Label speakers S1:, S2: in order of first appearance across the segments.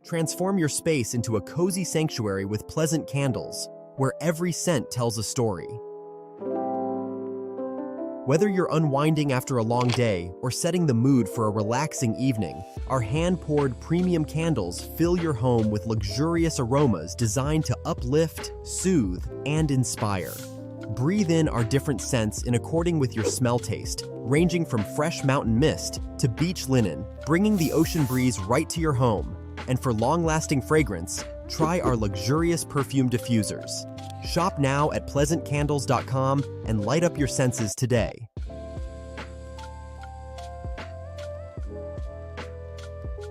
S1: Transform your space into a cozy sanctuary with pleasant candles, where every scent tells a story. Whether you're unwinding after a long day or setting the mood for a relaxing evening, our hand-poured premium candles fill your home with luxurious aromas designed to uplift, soothe, and inspire. Breathe in our different scents in according with your smell taste, ranging from fresh mountain mist to beach linen, bringing the ocean breeze right to your home. And for long-lasting fragrance, try our luxurious perfume diffusers. Shop now at pleasantcandles.com and light up your senses today.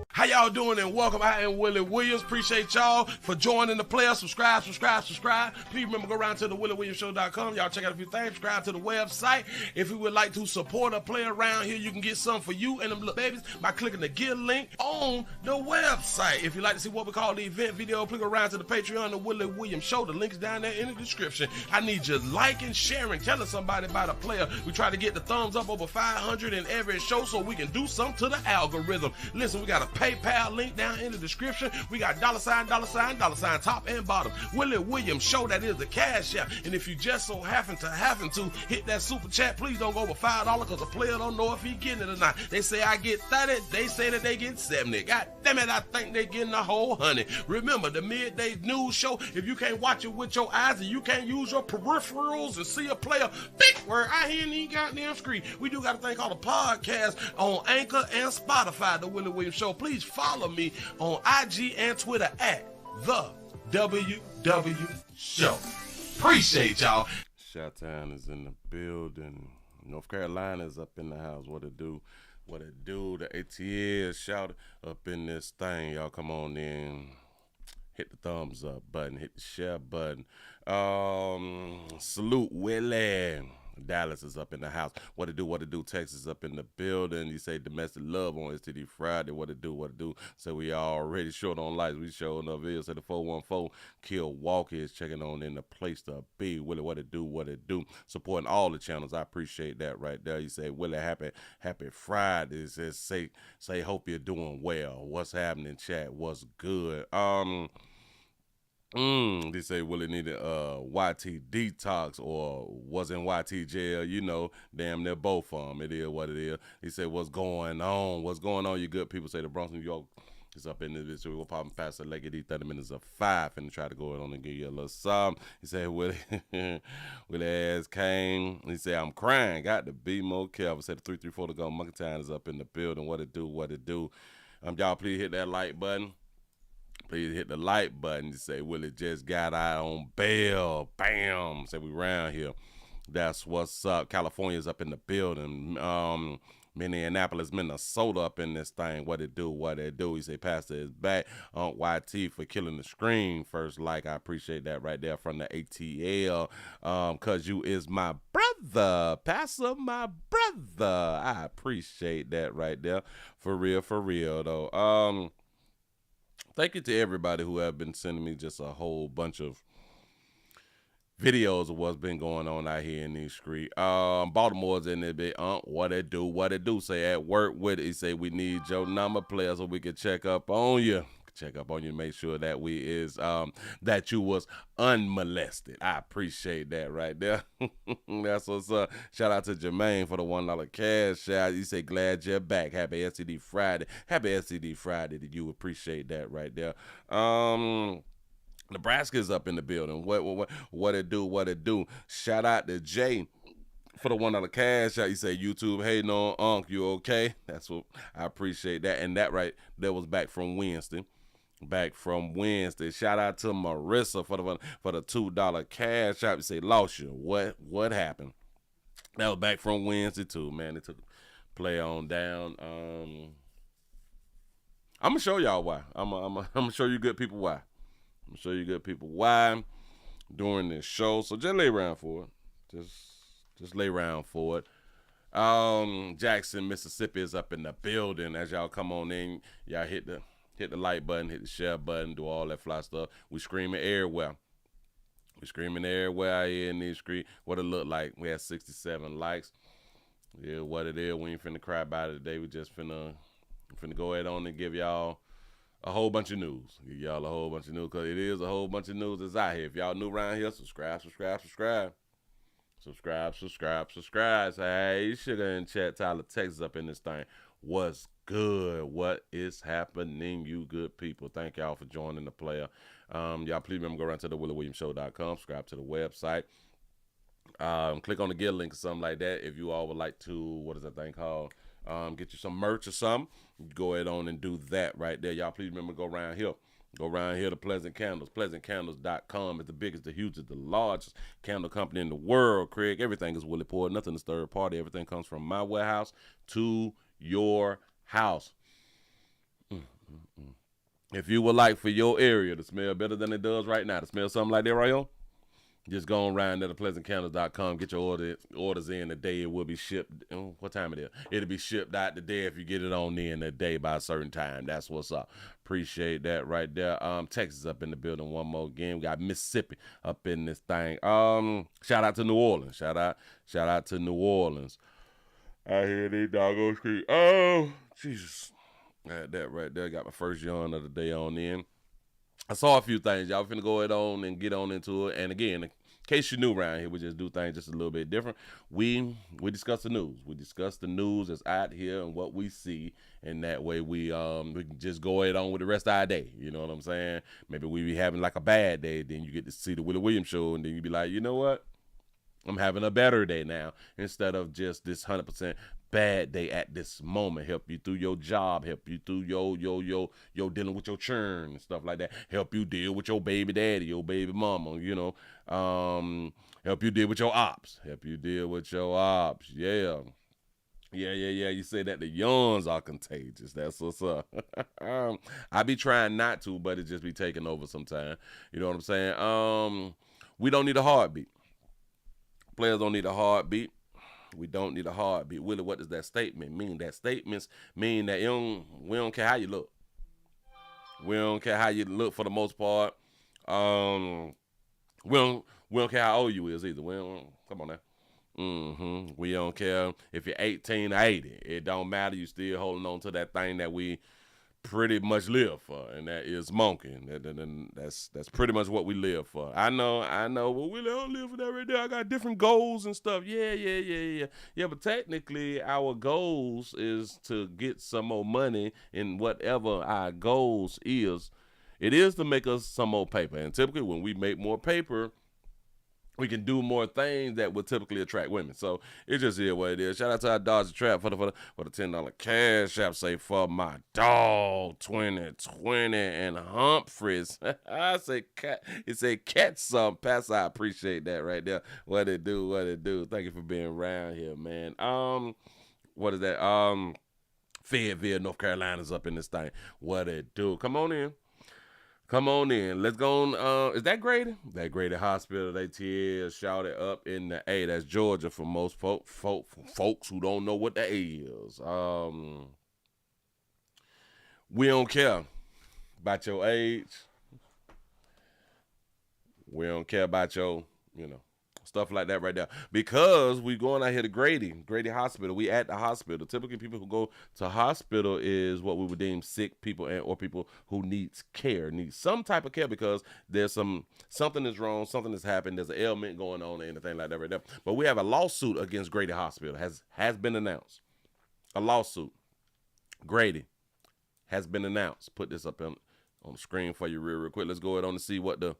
S2: How y'all doing and welcome. I am Willie Williams. Appreciate y'all for joining the player. Subscribe. Please remember, go around to the WillieWilliamsShow.com. Y'all check out a few things. Subscribe to the website. If you would like to support a player around here, you can get something for you and them little babies by clicking the Get link on the website. If you'd like to see what we call the event video, click around to the Patreon, the Willie Williams Show. The link is down there in the description. I need you liking, sharing, telling somebody about a player. We try to get the thumbs up over 500 in every show so we can do something to the algorithm. Listen, we got a PayPal link down in the description. We got $, top and bottom. Willie Williams Show, that is the cash app. And if you just so happen to hit that super chat, please don't go over $5 because the player don't know if he getting it or not. They say I get 30, they say that they get 70. God damn it, I think they getting a whole 100. Remember, the midday news show, if you can't watch it with your eyes and you can't use your peripherals and see a player, big word, I hear any goddamn screen. We do got a thing called a podcast on Anchor and Spotify, the Willie Williams Show. Please follow me on IG and Twitter at the WW Show. Appreciate y'all.
S3: Chi-Town is in the building. North Carolina is up in the house. What it do? What it do? The ATL shout up in this thing. Y'all come on in. Hit the thumbs up button. Hit the share button. Salute Willie. Dallas is up in the house. What it do? What it do? Texas up in the building. You say domestic love on STD Friday. What it do? What it do? So we already short on lights. We showing up here. So the 414 Kill Walker is checking on in the place to be. Willie, what it do? What it do? Supporting all the channels. I appreciate that right there. You say Willie, happy Friday. It says say hope you're doing well. What's happening, chat? What's good? They say Willie needed YT detox or was in YT jail. You know, damn, they're both it is what it is. He said, what's going on? What's going on, you good people? Say the Bronx, New York is up in this. So we're going to pop him faster like it 30 minutes of 5 and try to go on and give you a little something. He said, Willie, Willie ass came. He said, I'm crying. Got to be more careful. Said the 334 to go. Monkey Town is up in the building. What it do? What it do? Y'all please hit that like button. Please hit the like button to say Willie just got out on bail. Bam. Say we round here. That's what's up. California's up in the building. Minneapolis, Minnesota up in this thing. What it do? What it do? He say Pastor is back. YT for killing the screen. First like. I appreciate that right there from the ATL. Cause you is my brother. Pastor, my brother. I appreciate that right there. For real though. Thank you to everybody who have been sending me just a whole bunch of videos of what's been going on out here in these streets. Baltimore's in there, bit. What it do? Say at work with it. He say we need your number, player, so we can check up on you. Make sure that we is that you was unmolested. I appreciate that right there. That's what's up. Shout out to Jermaine for the $1 cash shout. You say glad you're back. Happy STD Friday. Happy STD Friday to you. Appreciate that right there. Nebraska's up in the building. What it do? What it do? Shout out to Jay for the $1 cash out. You say YouTube, hey no Unc, you okay? That's what I appreciate that. And that was back from Wednesday. Shout out to Marissa for the $2 cash out. You say lost you. What happened? That was back from Wednesday too, man. It took play on down. I'm gonna show y'all why. I'm gonna show you good people why. During this show. So just lay around for it. Just lay around for it. Jackson, Mississippi is up in the building. As y'all come on in, y'all hit the like button, hit the share button, do all that fly stuff. We screaming everywhere. Out here in this street. What it look like? We had 67 likes. Yeah, what it is. We ain't finna cry about it today. We just finna go ahead on and give y'all a whole bunch of news. Give y'all a whole bunch of news, because it is a whole bunch of news that's out here. If y'all new around here, subscribe. Hey, Sugar in chat, Tyler, Texas up in this thing. What's good? What is happening, you good people? Thank y'all for joining the player. Y'all please remember, go around to the WillieWilliamsShow.com, subscribe to the website. Click on the get link or something like that. If you all would like to, what is that thing called? Get you some merch or something. Go ahead on and do that right there. Y'all please remember, go around here. Go around here to Pleasant Candles. PleasantCandles.com is the biggest, the hugest, the largest candle company in the world, Craig. Everything is Willie poured. Nothing is third party. Everything comes from my warehouse to your house. If you would like for your area to smell better than it does right now, to smell something like that right here, just go around to PleasantCandles.com. Get your orders in today. It will be shipped. What time it is? It'll be shipped out today if you get it on in the day by a certain time. That's what's up. Appreciate that right there. Texas up in the building one more again. We got Mississippi up in this thing. Shout out to New Orleans. Shout out to New Orleans. I hear these doggone street. Oh, Jesus. That right there. Got my first yawn of the day on in. I saw a few things. Y'all finna go ahead on and get on into it. And again, in case you're new around here, we just do things just a little bit different. We discuss the news. We discuss the news that's out here and what we see. And that way we can just go ahead on with the rest of our day. You know what I'm saying? Maybe we be having like a bad day. Then you get to see the Willie Williams show. And then you be like, you know what? I'm having a better day now. Instead of just this 100% bad day at this moment. Help you through your job, help you through your dealing with your churn and stuff like that. Help you deal with your baby daddy, your baby mama, you know. Help you deal with your ops. Yeah. You say that the yawns are contagious. That's what's up. I be trying not to, but it just be taking over sometime. You know what I'm saying? We don't need a heartbeat. Players don't need a heartbeat. We don't need a heartbeat. Willie, what does that statement mean? That statements mean that we don't care how you look. We don't care how you look for the most part. We don't care how old you is either. Come on now. We don't care if you're 18 or 80. It don't matter. You still holding on to that thing that we pretty much live for, and that is monkeying. That's pretty much what we live for. I know. Well, we don't live for that right there. I got different goals and stuff. Yeah. But technically, our goals is to get some more money in whatever our goals is. It is to make us some more paper, and typically when we make more paper, we can do more things that would typically attract women. So it just is what it is. Shout out to our Dodger Trap for the $10 cash app. Say for my dog 2020 and Humphreys. I say cat. It say catch some pass. I appreciate that right there. What it do. Thank you for being around here, man. What is that? Fayetteville, North Carolina's up in this thing. What it do? Come on in. Let's go on. Is that Grady? That Grady Hospital. They tear shouted up in the A. That's Georgia for most folks who don't know what that is. We don't care about your age. We don't care about your, stuff like that right there. Because we going out here to Grady Hospital. We at the hospital. Typically, people who go to hospital is what we would deem sick people or people who needs some type of care because there's something is wrong, something has happened, there's an ailment going on, or anything like that right there. But we have a lawsuit against Grady Hospital. Has been announced. A lawsuit. Grady has been announced. Put this up on the screen for you real quick. Let's go ahead on and see what the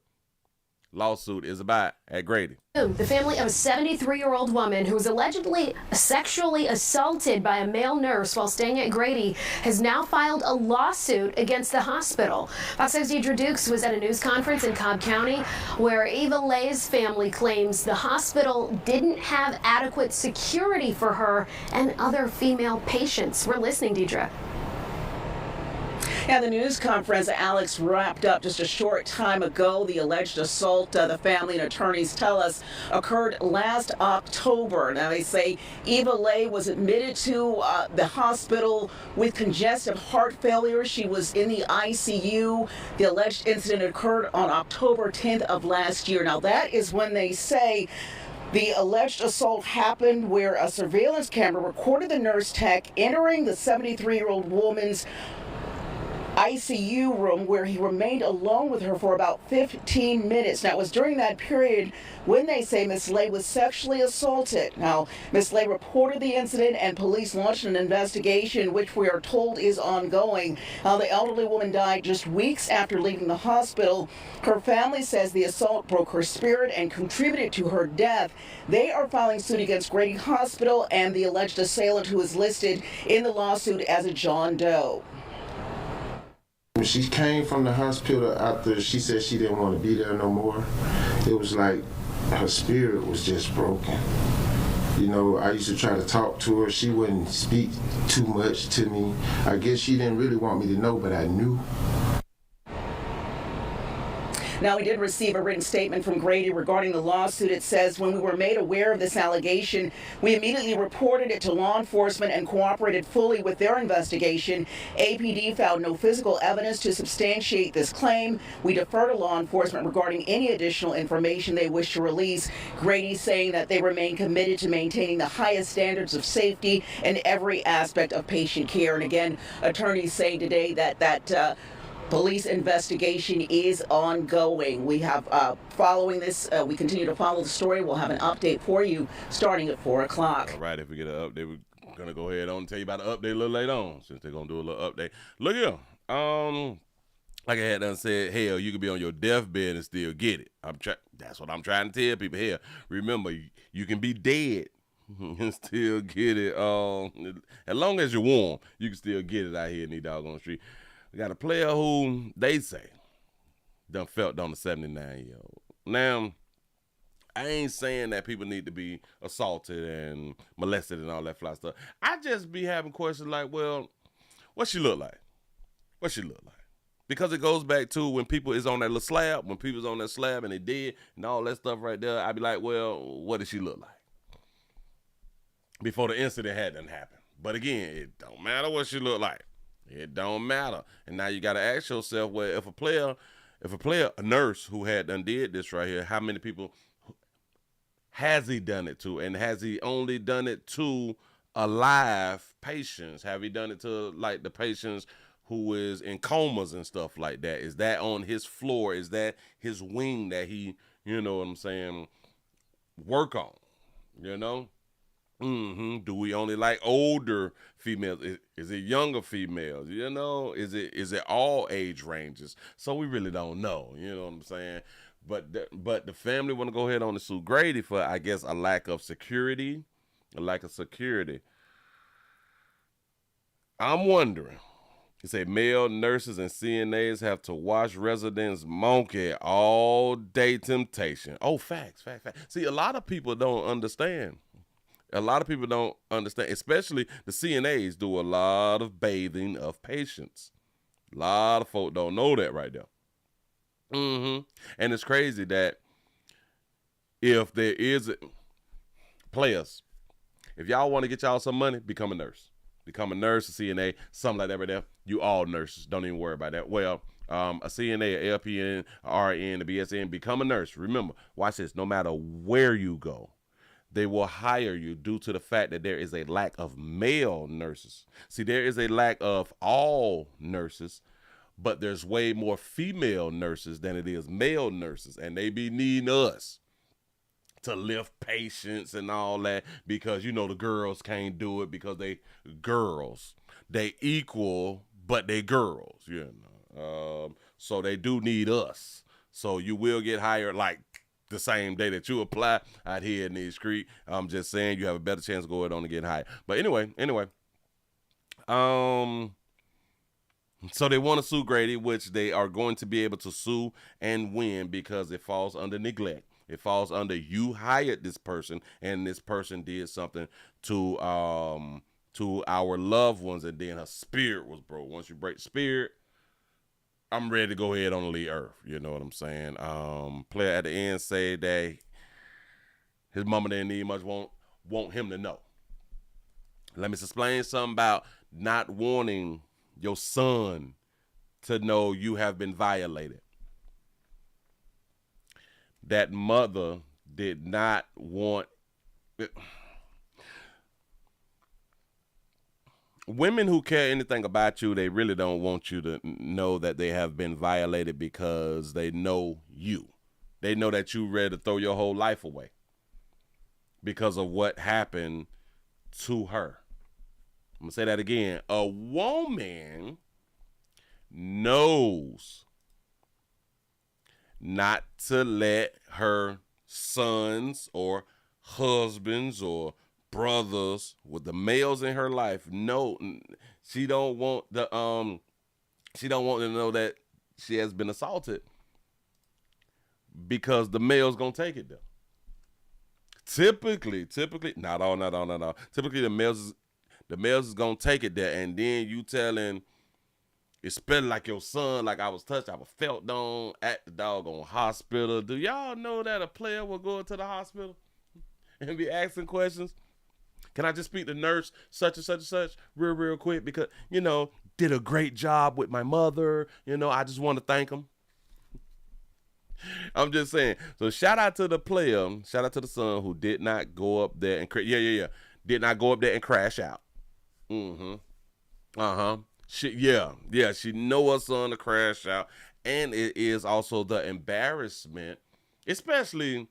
S3: lawsuit is about at Grady.
S4: The family of a 73-year-old woman who was allegedly sexually assaulted by a male nurse while staying at Grady has now filed a lawsuit against the hospital. Fox 6's Deidre Dukes was at a news conference in Cobb County where Eva Lay's family claims the hospital didn't have adequate security for her and other female patients. We're listening, Deidre.
S5: Yeah, the news conference, Alex, wrapped up just a short time ago. The alleged assault, the family and attorneys tell us, occurred last October. Now, they say Eva Lay was admitted to the hospital with congestive heart failure. She was in the ICU. The alleged incident occurred on October 10th of last year. Now, that is when they say the alleged assault happened where a surveillance camera recorded the nurse tech entering the 73-year-old woman's ICU room where he remained alone with her for about 15 minutes. Now, it was during that period when they say Miss Lay was sexually assaulted. Now, Miss Lay reported the incident and police launched an investigation, which we are told is ongoing. The elderly woman died just weeks after leaving the hospital. Her family says the assault broke her spirit and contributed to her death. They are filing suit against Grady Hospital and the alleged assailant, who is listed in the lawsuit as a John Doe.
S6: When she came from the hospital after she said she didn't want to be there no more, it was like her spirit was just broken. You know, I used to try to talk to her. She wouldn't speak too much to me. I guess she didn't really want me to know, but I knew.
S5: Now, we did receive a written statement from Grady regarding the lawsuit. It says, when we were made aware of this allegation, we immediately reported it to law enforcement and cooperated fully with their investigation. APD found no physical evidence to substantiate this claim. We defer to law enforcement regarding any additional information they wish to release. Grady saying that they remain committed to maintaining the highest standards of safety in every aspect of patient care. And again, attorneys say today that police investigation is ongoing. We have, following this, we continue to follow the story. We'll have an update for you starting at 4 o'clock.
S3: All right, if we get an update, we're going to go ahead on and tell you about the update a little later on, since they're going to do a little update. Look here. Like I had done said, hell, you could be on your deathbed and still get it. That's what I'm trying to tell people here. Remember, you can be dead and still get it. As long as you're warm, you can still get it out here in these doggone street. We got a player who they say done felt on the 79-year-old. Now, I ain't saying that people need to be assaulted and molested and all that fly stuff. I just be having questions like, well, what she look like? What she look like? Because it goes back to when people is on that little slab, when people's on that slab and they dead and all that stuff right there, I be like, well, what does she look like? Before the incident hadn't happened. But again, it don't matter what she look like. It don't matter. And now you got to ask yourself, well, if a nurse who had done did this right here, how many people has he done it to? And has he only done it to alive patients? Have he done it to like the patients who is in comas and stuff like that? Is that on his floor? Is that his wing that he, you know what I'm saying, work on, you know? Do we only like older females? Is it younger females? You know, is it all age ranges? So we really don't know. You know what I'm saying? But the family want to go ahead on and sue Grady for, I guess, a lack of security. I'm wondering. He said male nurses and CNAs have to watch residents monkey all day temptation. Oh, facts. See, a lot of people don't understand. Especially the CNAs do a lot of bathing of patients. A lot of folk don't know that right there. And it's crazy that if there is players, if y'all want to get y'all some money, become a nurse. Become a nurse, a CNA, something like that right there. You all nurses. Don't even worry about that. Well, a CNA, a LPN, a RN, a BSN, become a nurse. Remember, watch this. No matter where you go, they will hire you due to the fact that there is a lack of male nurses. See, there is a lack of all nurses, but there's way more female nurses than it is male nurses. And they be needing us to lift patients and all that because, you know, the girls can't do it because they girls. They equal, but they girls, you know. So they do need us. So you will get hired like the same day that you apply out here in the street. I'm just saying you have a better chance of going on and getting hired. But anyway, so they want to sue Grady, which they are going to be able to sue and win because it falls under neglect. It falls under you hired this person and this person did something to our loved ones and then her spirit was broke. Once you break spirit, I'm ready to go ahead on the lead earth. You know what I'm saying? Player at the end say that his mama didn't need much, want him to know. Let me explain something about not wanting your son to know you have been violated. That mother did not want it. women who care anything about you, they really don't want you to know that they have been violated because they know you. They know that you ready to throw your whole life away because of what happened to her. I'm going to say that again. A woman knows not to let her sons or husbands or brothers with the males in her life know. She don't want them to know that she has been assaulted because the male's gonna take it though. Typically, not all. Typically the males is gonna take it there, and then you telling, especially like your son, like I was touched, I was felt on at the doggone hospital. Do y'all know that a player will go to the hospital and be asking questions? Can I just speak to nurse such and such and such real quick because, did a great job with my mother. I just want to thank him. I'm just saying. So shout out to the player. Shout out to the son who did not go up there and did not go up there and crash out. She know her son to crash out, and it is also the embarrassment, especially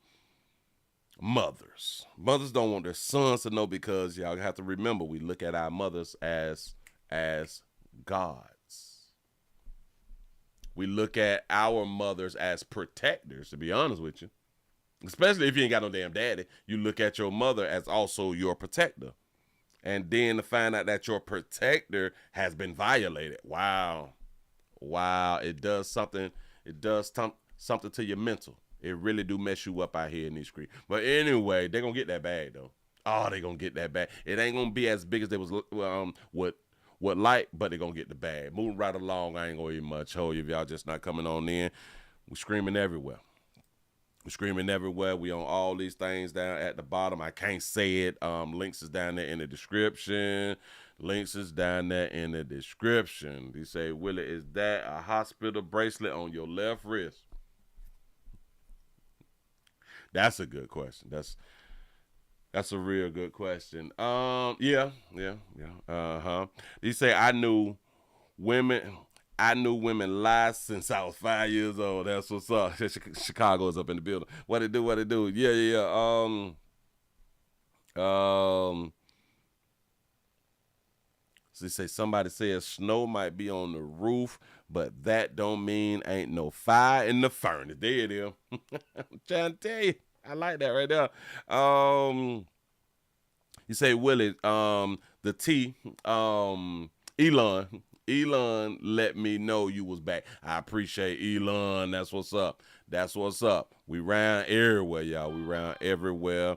S3: mothers. Mothers don't want their sons to know because y'all have to remember we look at our mothers as gods. We look at our mothers as protectors, to be honest with you. Especially if you ain't got no damn daddy, you look at your mother as also your protector. And then to find out that your protector has been violated. Wow. It does something. It does something to your mental. It really do mess you up out here in these streets. But anyway, they're going to get that bag, though. Oh, they're going to get that bag. It ain't going to be as big as they was what like, but they're going to get the bag. Moving right along, I ain't going to eat much. Hold you if y'all just not coming on in. We're screaming everywhere. We on all these things down at the bottom. I can't say it. Links is down there in the description. He say, Willie, is that a hospital bracelet on your left wrist? That's a good question. That's a real good question. Yeah. He say, I knew women lie since I was 5 years old. That's what's up. Chicago is up in the building. What it do? Yeah. So he say somebody says snow might be on the roof, but that don't mean ain't no fire in the furnace. There it is. I'm trying to tell you. I like that right there. You say, Willie, the T, Elon let me know you was back. I appreciate Elon. That's what's up. We round everywhere, y'all.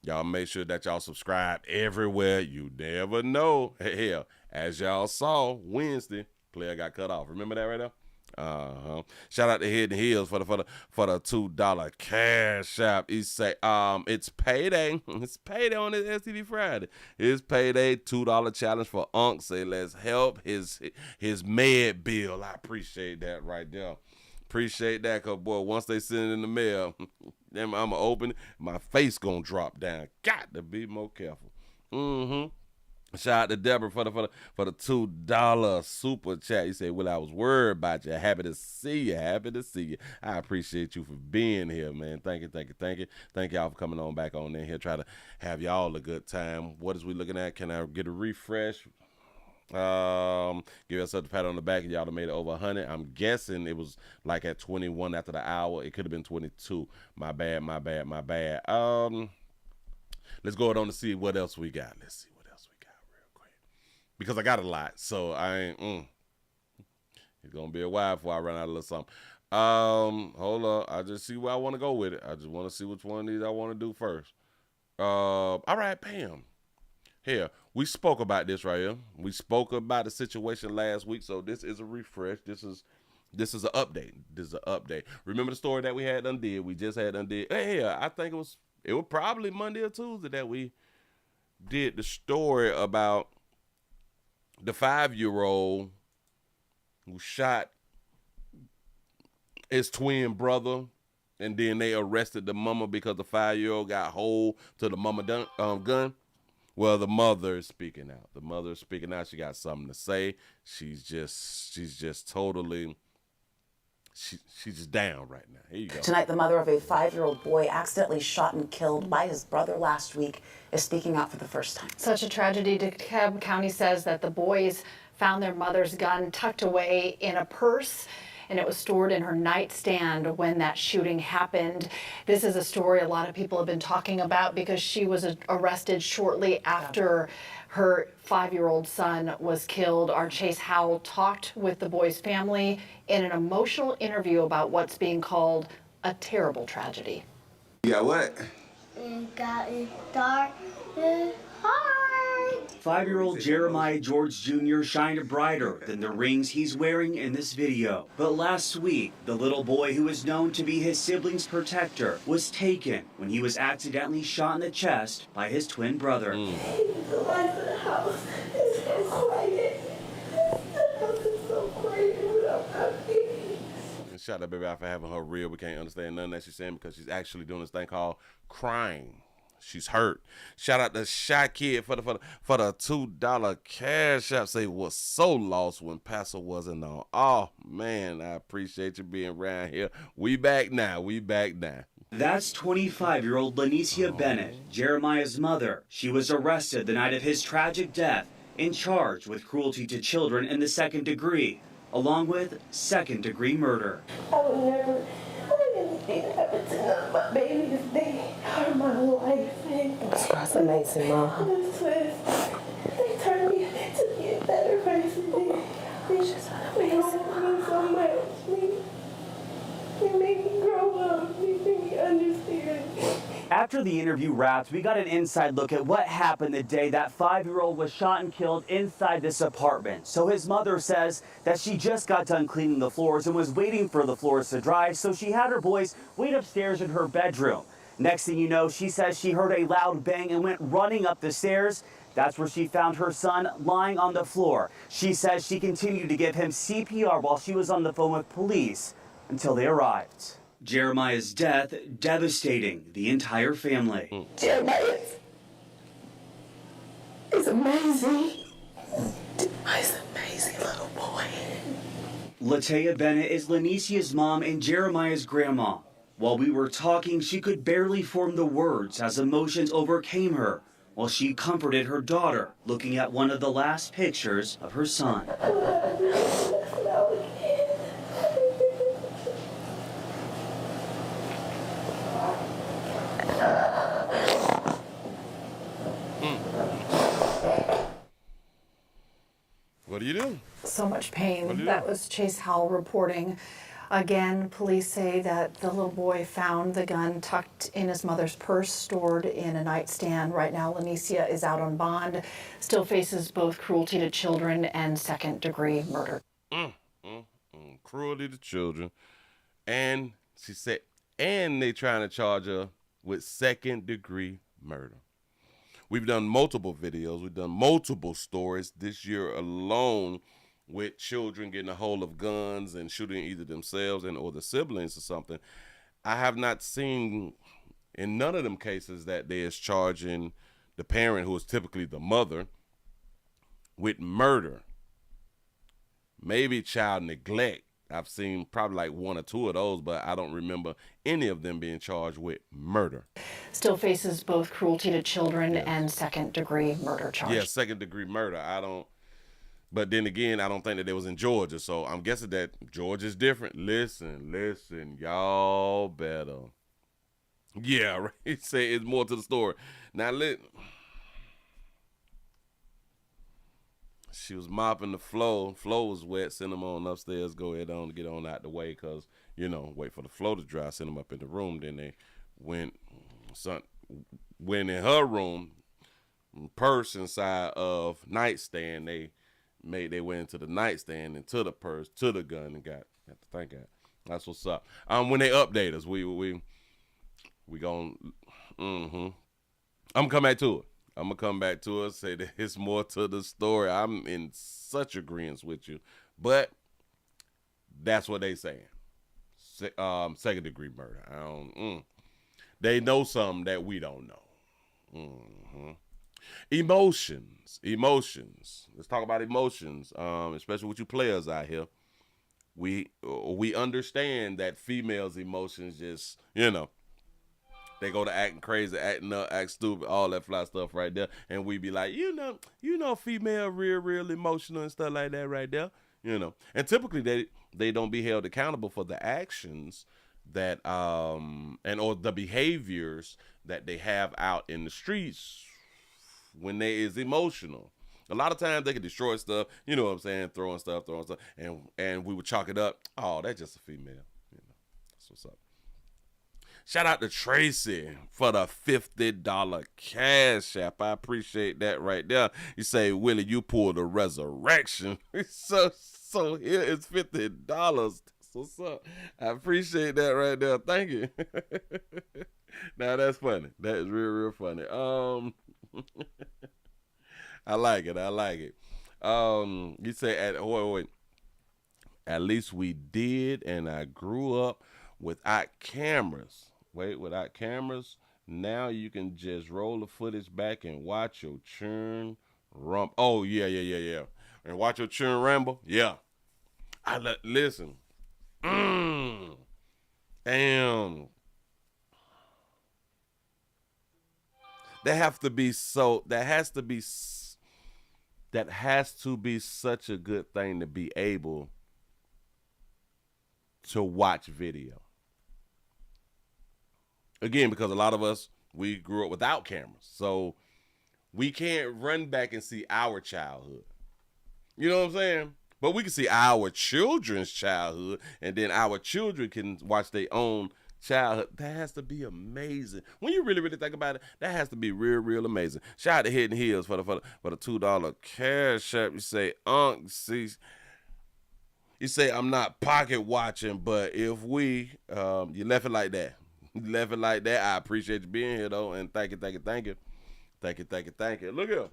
S3: Y'all make sure that y'all subscribe everywhere. You never know. Hell, as y'all saw Wednesday, player got cut off. Remember that right there? Shout out to Hidden Hills for the $2 cash app. He say, it's payday. It's payday on this STD Friday. It's payday $2 challenge for Unc. Say let's help his med bill. I appreciate that right there. Appreciate that, cause boy, once they send it in the mail, then I'ma open it, my face gonna drop down. Got to be more careful. Shout out to Deborah for the $2 super chat. You say, well, I was worried about you. Happy to see you. I appreciate you for being here, man. Thank you. Thank y'all for coming on back on in here. Try to have y'all a good time. What is we looking at? Can I get a refresh? Give yourself a pat on the back. Y'all have made it over 100. I'm guessing it was like at 21 after the hour. It could have been 22. My bad. Let's go on to see what else we got. Let's see what else we got real quick. Because I got a lot, so I ain't. It's gonna be a while before I run out of little something. Hold up. I just see where I want to go with it. I just want to see which one of these I want to do first. All right, Pam. Here, we spoke about this right here. We spoke about the situation last week, so this is a refresh. This is an update. Remember the story that we had undid? We just had undid. Hey, I think it was probably Monday or Tuesday that we did the story about the 5-year-old who shot his twin brother, and then they arrested the mama because the 5-year-old got hold to the mama gun. Well, the mother is speaking out. The mother is speaking out. She got something to say. She's just totally, she's just down right now. Here you go.
S7: Tonight, the mother of a 5-year-old boy accidentally shot and killed by his brother last week is speaking out for the first time.
S8: Such a tragedy. DeKalb County says that the boys found their mother's gun tucked away in a purse, and it was stored in her nightstand when that shooting happened. This is a story a lot of people have been talking about because she was arrested shortly after her 5-year-old son was killed. Our Chase Howell talked with the boy's family in an emotional interview about what's being called a terrible tragedy.
S9: You got what?
S10: It got dark and hard.
S11: 5-year-old Jeremiah George Jr. shined brighter than the rings he's wearing in this video. But last week, the little boy who is known to be his sibling's protector was taken when he was accidentally shot in the chest by his twin brother.
S10: The life of the house is so quiet. The house is so quiet without my baby.
S3: And shout out baby out for having her real. We can't understand nothing that she's saying because she's actually doing this thing called crying. She's hurt. Shout out to Shy Kid for the $2 cash app. Say was so lost when Pastor wasn't on. Oh man, I appreciate you being around here. We back now. We back now.
S11: That's 25-year-old Lanicia Bennett, Jeremiah's mother. She was arrested the night of his tragic death and charged with cruelty to children in the 2nd degree, along with 2nd-degree murder.
S10: I would never let anything happen to none of my babies. They are my life.
S7: That's amazing, Mom.
S10: They turned me to be a better person. They just made me so much. They made me grow up. They made me understand.
S11: After the interview wrapped, we got an inside look at what happened the day that 5-year-old was shot and killed inside this apartment. So his mother says that she just got done cleaning the floors and was waiting for the floors to dry, so she had her boys wait upstairs in her bedroom. Next thing you know, she says she heard a loud bang and went running up the stairs. That's where she found her son lying on the floor. She says she continued to give him CPR while she was on the phone with police until they arrived. Jeremiah's death devastating the entire family.
S10: Jeremiah is amazing. Jeremiah's an amazing little boy.
S11: Latea Bennett is Lanicia's mom and Jeremiah's grandma. While we were talking, she could barely form the words as emotions overcame her while she comforted her daughter, looking at one of the last pictures of her son.
S3: What do you do?
S8: So much pain. That was Chase Howell reporting. Again, police say that the little boy found the gun tucked in his mother's purse, stored in a nightstand. Right now, Lanicia is out on bond, still faces both cruelty to children and 2nd-degree murder.
S3: Cruelty to children. And she said, and they trying to charge her with 2nd-degree murder. We've done multiple videos. We've done multiple stories this year alone with children getting a hold of guns and shooting either themselves and or the siblings or something. I have not seen in none of them cases that they is charging the parent, who is typically the mother, with murder. Maybe child neglect. I've seen probably like 1 or 2 of those, but I don't remember any of them being charged with murder.
S8: Still faces both cruelty to children and 2nd-degree murder charge.
S3: Yeah, 2nd-degree murder. But then again, I don't think that they was in Georgia, so I'm guessing that Georgia's different. Listen, y'all better. Yeah, right. Say it's more to the story. Now, she was mopping the floor. Floor was wet. Send them on upstairs. Go ahead on, get on out the way, because, wait for the floor to dry. Send them up in the room. Then they went in her room, purse inside of nightstand. They made their way into the nightstand and to the purse, to the gun, and got to think that. That's what's up. When they update us, we gon' I'm gonna come back to it. I'm gonna come back to it, say that it's more to the story. I'm in such agreement with you, but that's what they saying. 2nd-degree murder. They know something that we don't know. Emotions. Let's talk about emotions, especially with you players out here. We understand that females' emotions just, they go to acting crazy, acting up, act stupid, all that fly stuff right there. And we be like, female real emotional and stuff like that right there, And typically they don't be held accountable for the actions that or the behaviors that they have out in the streets when they is emotional. A lot of times they can destroy stuff, you know what I'm saying, throwing stuff, and we would chalk it up. Oh, that's just a female. That's what's up. Shout out to Tracy for the $50 cash app. I appreciate that right there. You say, Willie, you pulled a resurrection. so here is $50. That's what's up. I appreciate that right there. Thank you. Now that's funny. That is real funny. I like it. You say at least we did, and I grew up without cameras. Without cameras, now you can just roll the footage back and watch your churn rumble. Oh, yeah. And watch your churn rumble? Yeah. Listen. Damn. That has to be such a good thing to be able to watch video. Again, because a lot of us, we grew up without cameras. So we can't run back and see our childhood. You know what I'm saying? But we can see our children's childhood, and then our children can watch their own childhood. That has to be amazing. When you really think about it, that has to be real amazing. Shout out to Hidden Hills for the $2 cash app. You say, you say, I'm not pocket watching, but if you left it like that. I appreciate you being here though, and thank you. Look here.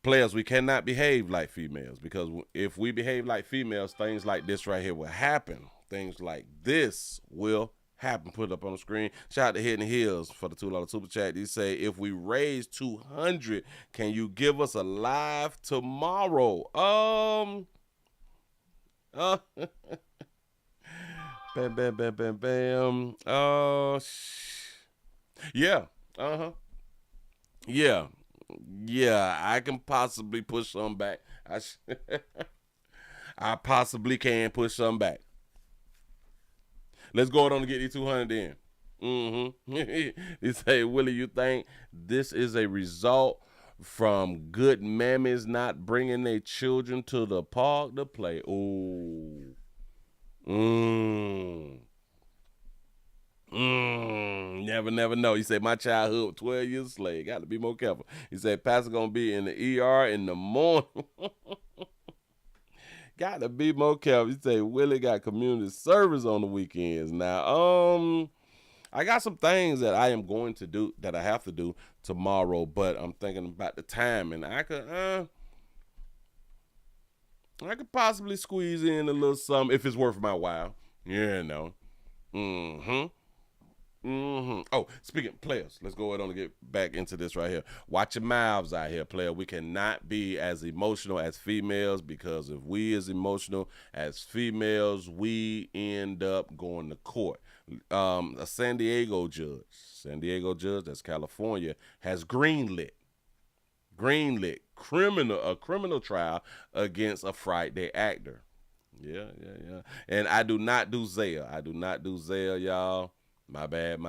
S3: Players, we cannot behave like females, because if we behave like females, things like this right here will happen. Things like this will happen. Put it up on the screen. Shout out to Hidden Hills for the $2 super chat. They say, if we raise 200, can you give us a live tomorrow? Bam. Yeah. Yeah, I can possibly push some back. I possibly can push some back. Let's go on to get these 200 in. You say, Willie, you think this is a result from good mammies not bringing their children to the park to play? Never know. You say, my childhood was 12 years a slave. Got to be more careful. He said, Pastor gonna be in the ER in the morning. Got to be more careful. You say, Willie got community service on the weekends. Now, I got some things that I am going to do, that I have to do tomorrow, but I'm thinking about the time, and I could possibly squeeze in a little something if it's worth my while. Oh, speaking of players, let's go ahead and get back into this right here. Watch your mouths out here, player. We cannot be as emotional as females, because if we is emotional as females, we end up going to court. A San Diego judge, that's California, has greenlit a criminal trial against a Friday actor. Yeah. And I do not do Zale, y'all. My bad.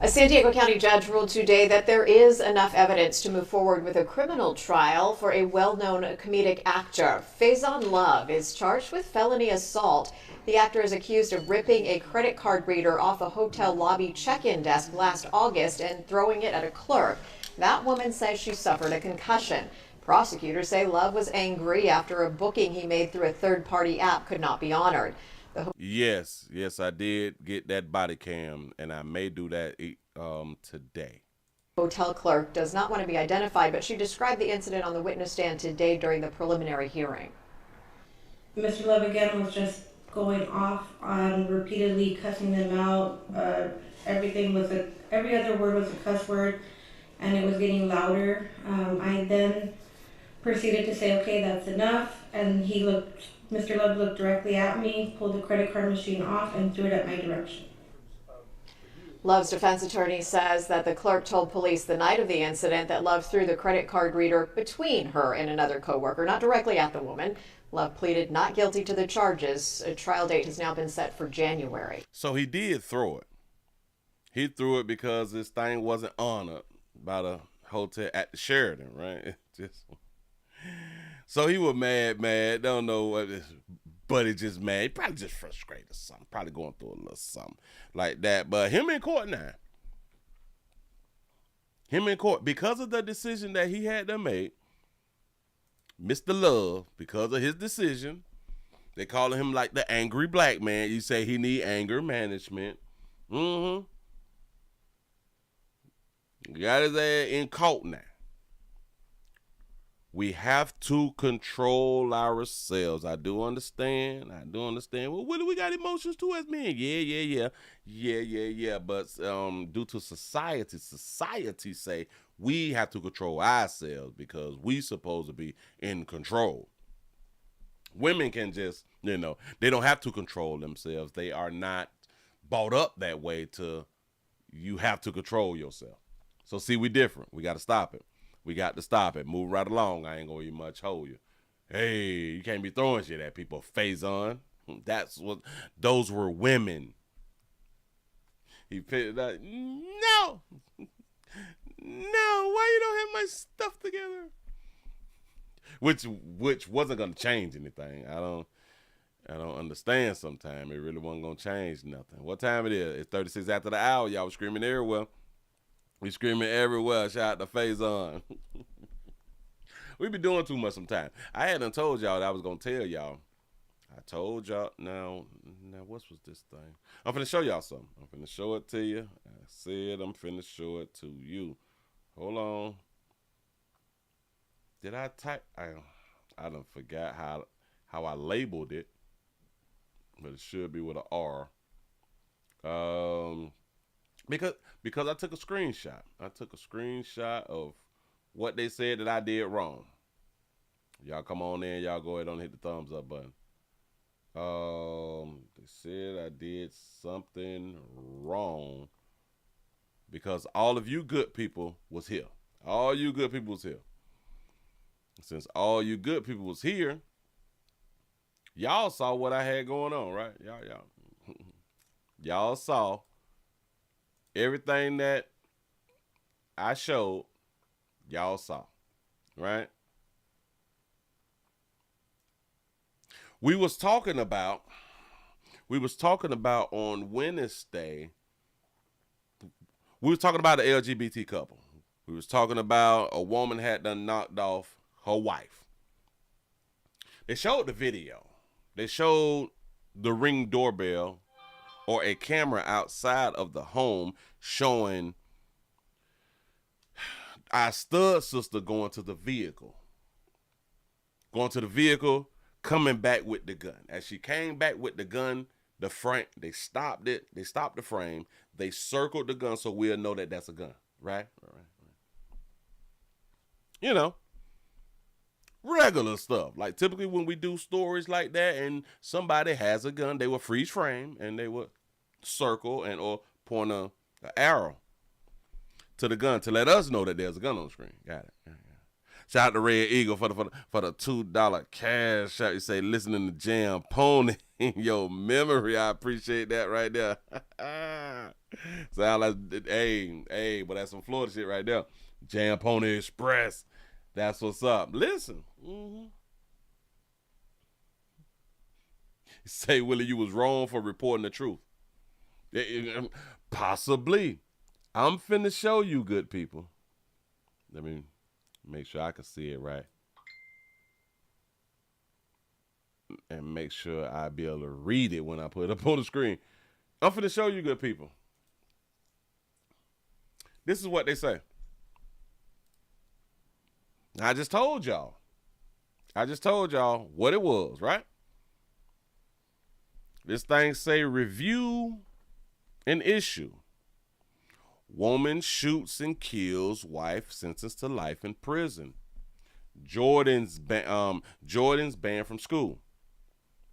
S8: A San Diego County judge ruled today that there is enough evidence to move forward with a criminal trial for a well-known comedic actor. Faison Love is charged with felony assault. The actor is accused of ripping a credit card reader off a hotel lobby check-in desk last August and throwing it at a clerk. That woman says she suffered a concussion. Prosecutors say Love was angry after a booking he made through a third-party app could not be honored.
S3: Yes, I did get that body cam, and I may do that today.
S8: Hotel clerk does not want to be identified, but she described the incident on the witness stand today during the preliminary hearing.
S10: Mr. Love again was just going off on repeatedly cussing them out. Every other word was a cuss word, and it was getting louder. I then proceeded to say, okay, that's enough. And Mr. Love looked directly at me, pulled the credit card machine off, and threw it at my direction.
S9: Love's defense attorney says that the clerk told police the night of the incident that Love threw the credit card reader between her and another coworker, not directly at the woman. Love pleaded not guilty to the charges. A trial date has now been set for January.
S3: So he did throw it. He threw it because this thing wasn't honored by the hotel at the Sheridan, right? So he was mad, don't know what, but he just mad. He probably just frustrated or something. Probably going through a little something like that. But him in court now. Him in court, because of the decision that he had to make, Mr. Love, because of his decision, they calling him like the angry black man. You say he need anger management. Got his ass in court now. We have to control ourselves. I do understand. Well, Willie, we got emotions too as men. Yeah. But due to society say we have to control ourselves because we supposed to be in control. Women can just, they don't have to control themselves. They are not brought up that way to you have to control yourself. So see, we different. We got to stop it. We got to stop it. Move right along. I ain't gonna even much hold you. Hey, you can't be throwing shit at people. Faison. Those were women. He picked it up. No, why you don't have my stuff together? Which wasn't gonna change anything. I don't understand sometimes. It really wasn't gonna change nothing. What time it is? It's 36 after the hour. Y'all was screaming everywhere. We screaming everywhere. Shout out to Faison. We be doing too much sometimes. I hadn't told y'all that I was going to tell y'all. I told y'all. Now, what was this thing? I'm finna show y'all something. I'm finna show it to you. I said I'm finna show it to you. Hold on. Did I type? I done forgot how I labeled it. But it should be with an R. Because I took a screenshot. I took a screenshot of what they said that I did wrong. Y'all come on in. Y'all go ahead and hit the thumbs up button. They said I did something wrong because all of you good people was here. All you good people was here. Since all you good people was here, y'all saw what I had going on, right? Y'all saw everything that I showed, y'all saw, right? We was talking about on Wednesday, we was talking about an LGBT couple. We was talking about a woman had done knocked off her wife. They showed the video. They showed the Ring doorbell or a camera outside of the home showing our stud sister going to the vehicle, coming back with the gun. As she came back with the gun, the frame, they stopped it. They stopped the frame. They circled the gun so we'll know that that's a gun, right? Regular stuff. Like typically when we do stories like that and somebody has a gun, they will freeze frame and they would circle and or point an arrow to the gun to let us know that there's a gun on the screen. Got it. Yeah. Shout out to Red Eagle for the $2 cash shot. You say listening to Jam Pony in your memory. I appreciate that right there. Sound like hey, but that's some Florida shit right there. Jam Pony Express. That's what's up. Listen. Say, Willie, you was wrong for reporting the truth. Possibly. I'm finna show you, good people. Let me make sure I can see it right. And make sure I be able to read it when I put it up on the screen. I'm finna show you, good people. This is what they say. I just told y'all what it was, right? This thing say review an issue. Woman shoots and kills wife, sentenced to life in prison. Jordan's banned from school.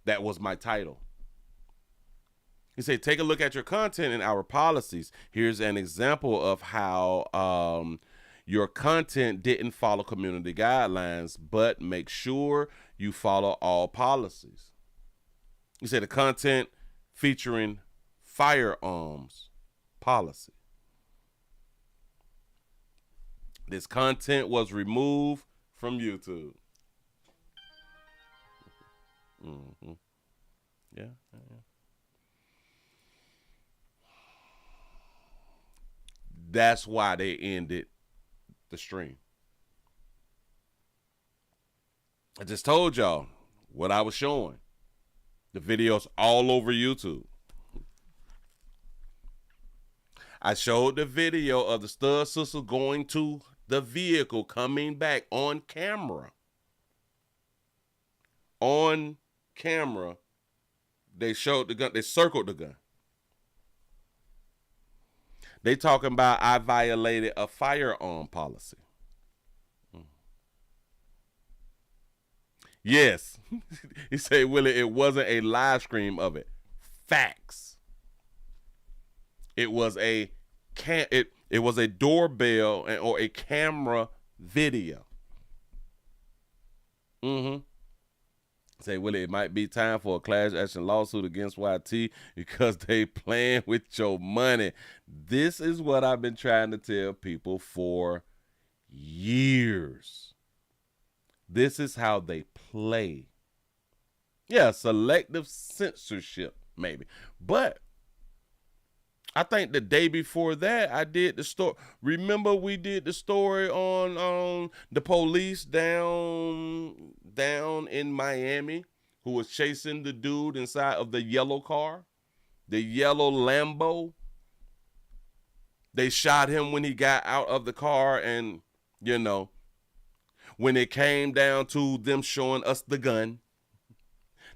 S3: That was my title. He said, take a look at your content and our policies. Here's an example of how your content didn't follow community guidelines, but make sure you follow all policies. He said the content featuring firearms policy. This content was removed from YouTube. Mm-hmm. Yeah. That's why they ended the stream. I just told y'all what I was showing. The videos all over YouTube. I showed the video of the stud sister going to the vehicle, coming back on camera. On camera, they showed the gun. They circled the gun. They talking about I violated a firearm policy. Yes. He said, Willie, it wasn't a live stream of it. Facts. It was a it was a doorbell or a camera video. Say, Willie, it might be time for a class action lawsuit against YT because they playing with your money. This is what I've been trying to tell people for years. This is how they play. Yeah, selective censorship, maybe. But I think the day before that, I did the story. Remember, we did the story on the police down in Miami who was chasing the dude inside of the yellow car, the yellow Lambo. They shot him when he got out of the car, and, you know, when it came down to them showing us the gun,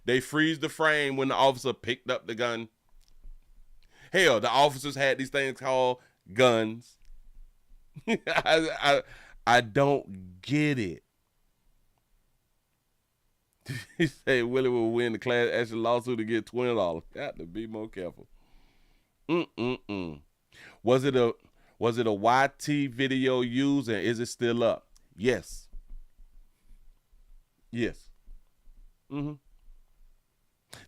S3: they freeze the frame when the officer picked up the gun. Hell, the officers had these things called guns. I don't get it. He said Willie will win the class action lawsuit to get $20. Got to be more careful. Was it a YT video used, and is it still up? Yes. Yes.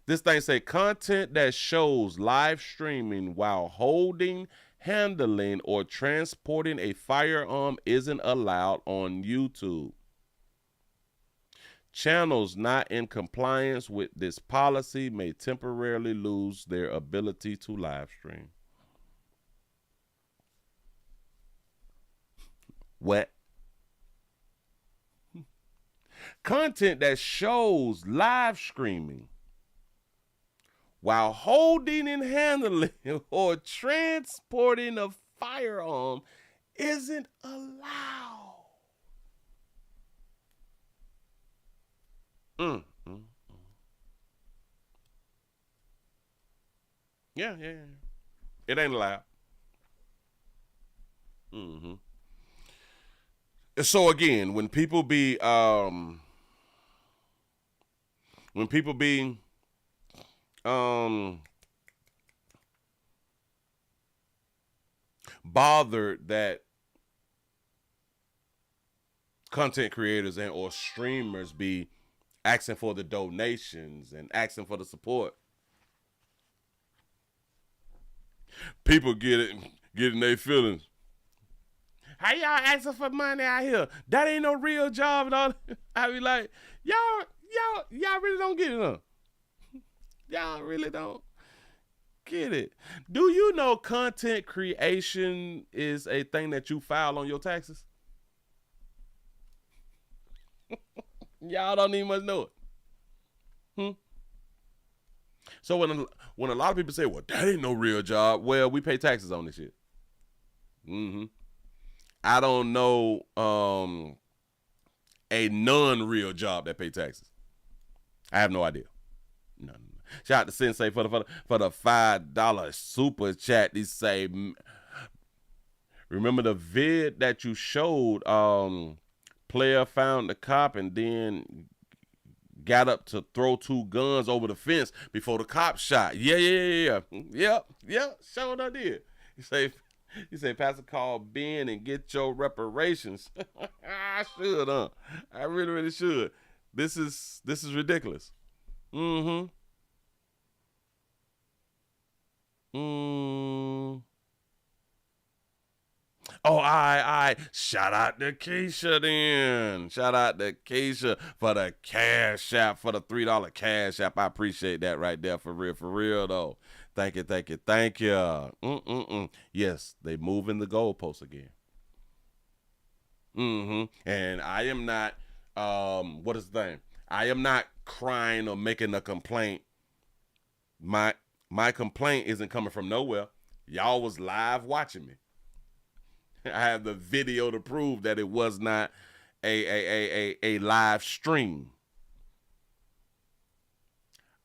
S3: This thing say content that shows live streaming while holding, handling, or transporting a firearm isn't allowed on YouTube. Channels not in compliance with this policy may temporarily lose their ability to live stream. What? Content that shows live streaming while holding and handling or transporting a firearm isn't allowed. Yeah. It ain't allowed. So again, when people be bothered that content creators and or streamers be asking for the donations and asking for the support, people get in their feelings. How y'all asking for money out here? That ain't no real job and all. I be like, y'all really don't get it, huh? Y'all really don't get it. Do you know content creation is a thing that you file on your taxes? Y'all don't even much know it. So when a lot of people say, well, that ain't no real job, well, we pay taxes on this shit. I don't know a non-real job that pay taxes. I have no idea. None. Shout out to Sensei for the $5 super chat. They say, remember the vid that you showed? Player found the cop and then got up to throw 2 guns over the fence before the cop shot. Yeah. Sure enough did. You say, Pastor, call Ben and get your reparations. I should, I really should. This is ridiculous. Oh, I shout out to Keisha then. Shout out to Keisha for the cash app, for the $3 cash app. I appreciate that right there, for real though. Thank you. Yes, they moving the goalposts again. And I am not, what is the thing? I am not crying or making a complaint. My complaint isn't coming from nowhere. Y'all was live watching me. I have the video to prove that it was not a live stream.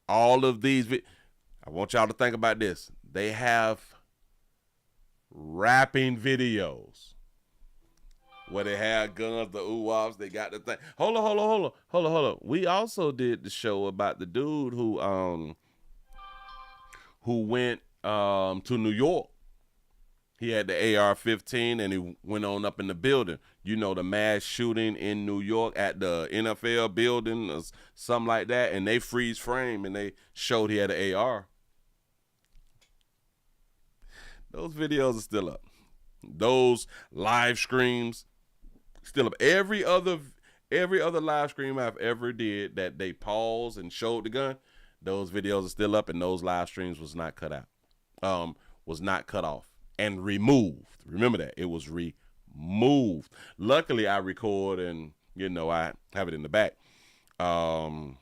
S3: All of these, I want y'all to think about this. They have rapping videos where they had guns, the ooh-wops, they got the thing. Hold on. We also did the show about the dude who went to New York. He had the AR-15 and he went on up in the building. You know, the mass shooting in New York at the NFL building or something like that. And they freeze frame and they showed he had an AR. Those videos are still up. Those live streams still up. Every other live stream I've ever did that they paused and showed the gun, those videos are still up, and those live streams was not cut out. Was not cut off and removed. Remember that. It was removed. Luckily, I record and, I have it in the back. Shout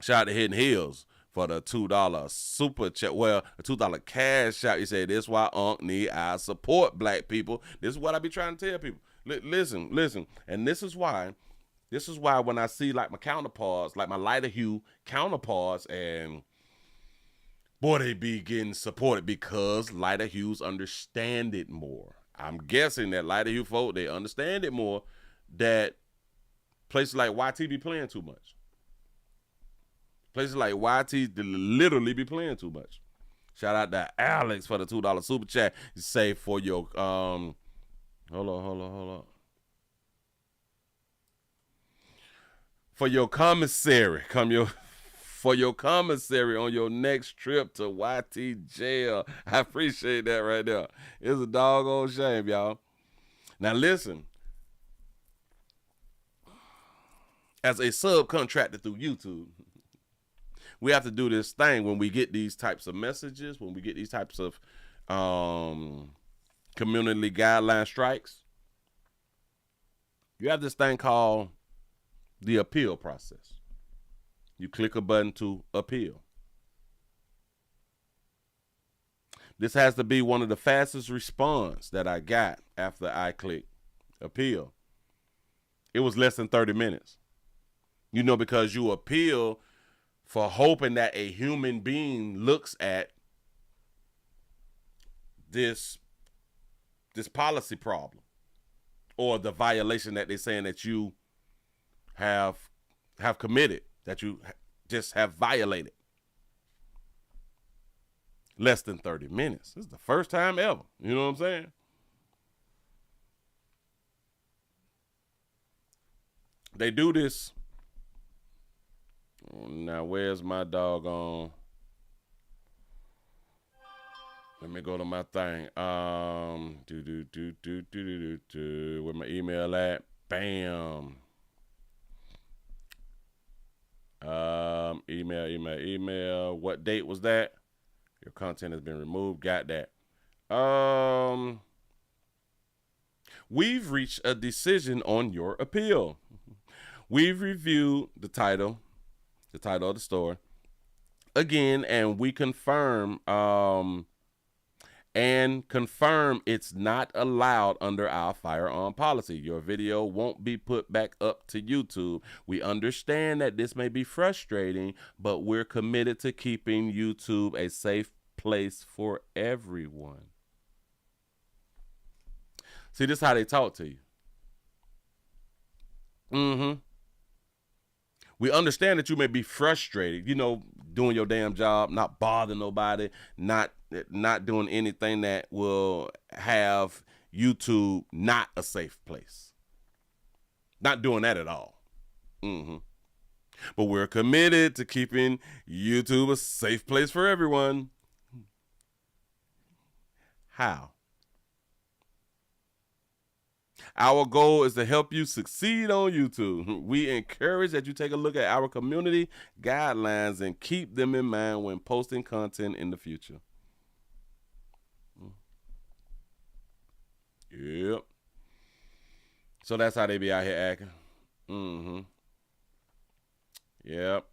S3: out to Hidden Hills for the $2 super chat. Well, a $2 cash out. You say, this is why Unc need our support, black people. This is what I be trying to tell people. Listen. And this is why when I see like my counterparts, like my lighter hue counterparts, and boy, they be getting supported because lighter hues understand it more. I'm guessing that lighter hue folk, they understand it more, that places like YT be playing too much. Places like YT literally be playing too much. Shout out to Alex for the $2 super chat. You say for your hold on. For your commissary, for your commissary on your next trip to YT jail. I appreciate that right there. It's a doggone shame, y'all. Now listen, as a subcontractor through YouTube, we have to do this thing when we get these types of messages, when we get these types of community guideline strikes. You have this thing called the appeal process. You click a button to appeal. This has to be one of the fastest response that I got after I clicked appeal. It was less than 30 minutes. Because you appeal for hoping that a human being looks at this policy problem or the violation that they're saying that you have committed, that you just have violated. Less than 30 minutes. This is the first time ever. You know what I'm saying? They do this. Now, where's my doggone? Let me go to my thing. Where my email at? Bam. Email. What date was that? Your content has been removed. Got that. We've reached a decision on your appeal. We've reviewed the title of the story again, and we confirm a and confirm it's not allowed under our firearm policy. Your video won't be put back up to YouTube. We understand that this may be frustrating, but we're committed to keeping YouTube a safe place for everyone. See, this is how they talk to you. We understand that you may be frustrated, doing your damn job, not bothering nobody, not doing anything that will have YouTube not a safe place. Not doing that at all. But we're committed to keeping YouTube a safe place for everyone. How? Our goal is to help you succeed on YouTube. We encourage that you take a look at our community guidelines and keep them in mind when posting content in the future. Yep. So that's how they be out here acting. Yep.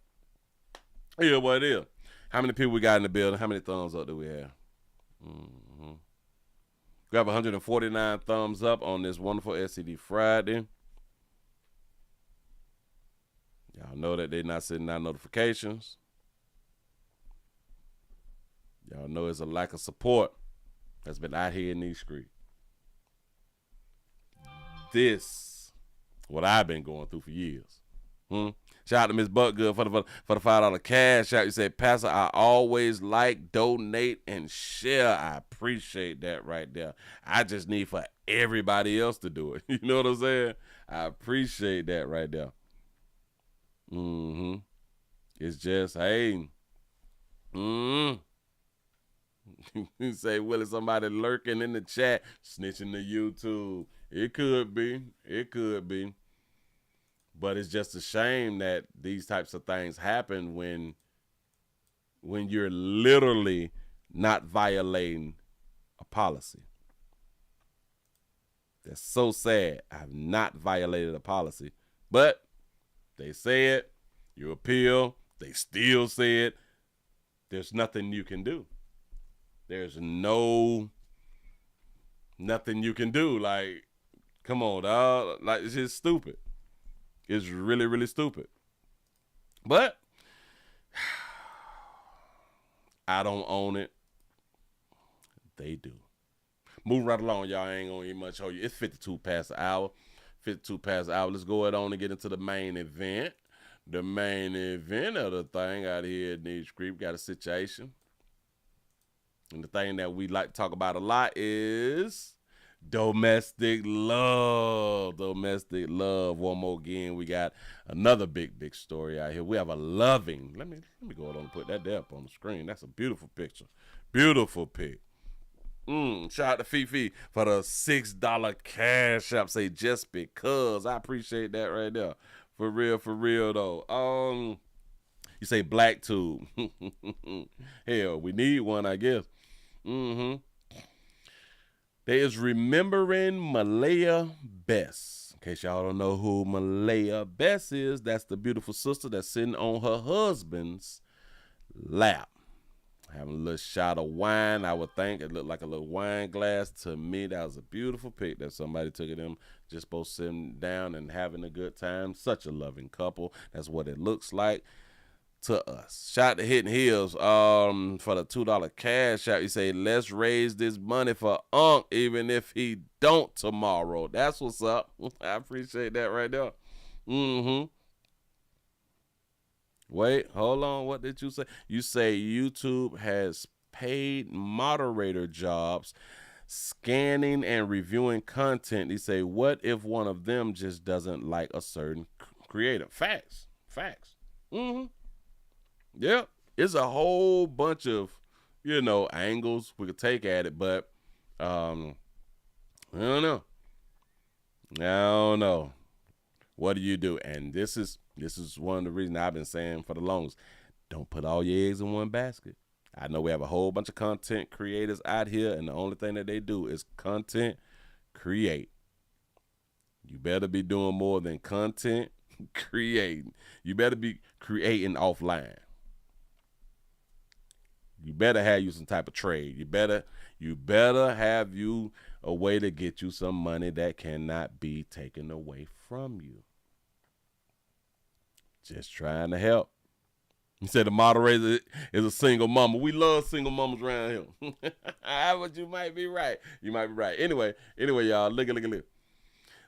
S3: Yeah, what it is. How many people we got in the building? How many thumbs up do we have? We have 149 thumbs up on this wonderful SCD Friday. Y'all know that they're not sending out notifications. Y'all know it's a lack of support that's been out here in these streets. This, what I've been going through for years. Shout out to Miss Buckgood for the $5 cash out. You said, Pastor, I always like, donate, and share. I appreciate that right there. I just need for everybody else to do it. You know what I'm saying? I appreciate that right there. It's just, hey. You say, Willie, somebody lurking in the chat, snitching to YouTube. It could be. It could be. But it's just a shame that these types of things happen when you're literally not violating a policy. That's so sad. I've not violated a policy. But they say it, you appeal, they still say it. There's nothing you can do. There's nothing you can do. Like, come on, dog. Like, it's just stupid. It's really, really stupid. But I don't own it. They do. Move right along, y'all. I ain't gonna even much hold you. It's 52 past the hour. 52 past the hour. Let's go ahead on and get into the main event. The main event of the thing out here in these creep got a situation. And the thing that we like to talk about a lot is domestic love. Domestic love. One more again. We got another big story out here. We have a loving. Let me go ahead and put that there up on the screen. That's a beautiful picture. Beautiful pic. Shout out to Fifi for the $6 cash app. Say just because. I appreciate that right there. For real though. You say black tube. Hell, we need one, I guess. There is Remembering Malaya Bess. In case y'all don't know who Malaya Bess is, that's the beautiful sister that's sitting on her husband's lap. Having a little shot of wine, I would think. It looked like a little wine glass to me. That was a beautiful pic that somebody took of them just both sitting down and having a good time. Such a loving couple. That's what it looks like to us. Shout out to Hidden Hills for the $2 cash out. You say, let's raise this money for Unc, even if he don't tomorrow. That's what's up. I appreciate that right there. Wait, hold on. What did you say? You say YouTube has paid moderator jobs scanning and reviewing content. You say, what if one of them just doesn't like a certain creator? Facts. Yeah, it's a whole bunch of, angles we could take at it, but I don't know. What do you do? And this is one of the reasons I've been saying for the longest. Don't put all your eggs in one basket. I know we have a whole bunch of content creators out here, and the only thing that they do is content create. You better be doing more than content creating. You better be creating offline. You better have you some type of trade. You better have you a way to get you some money that cannot be taken away from you. Just trying to help. He said the moderator is a single mama. We love single mamas around here. But you might be right. You might be right. Anyway, y'all, look.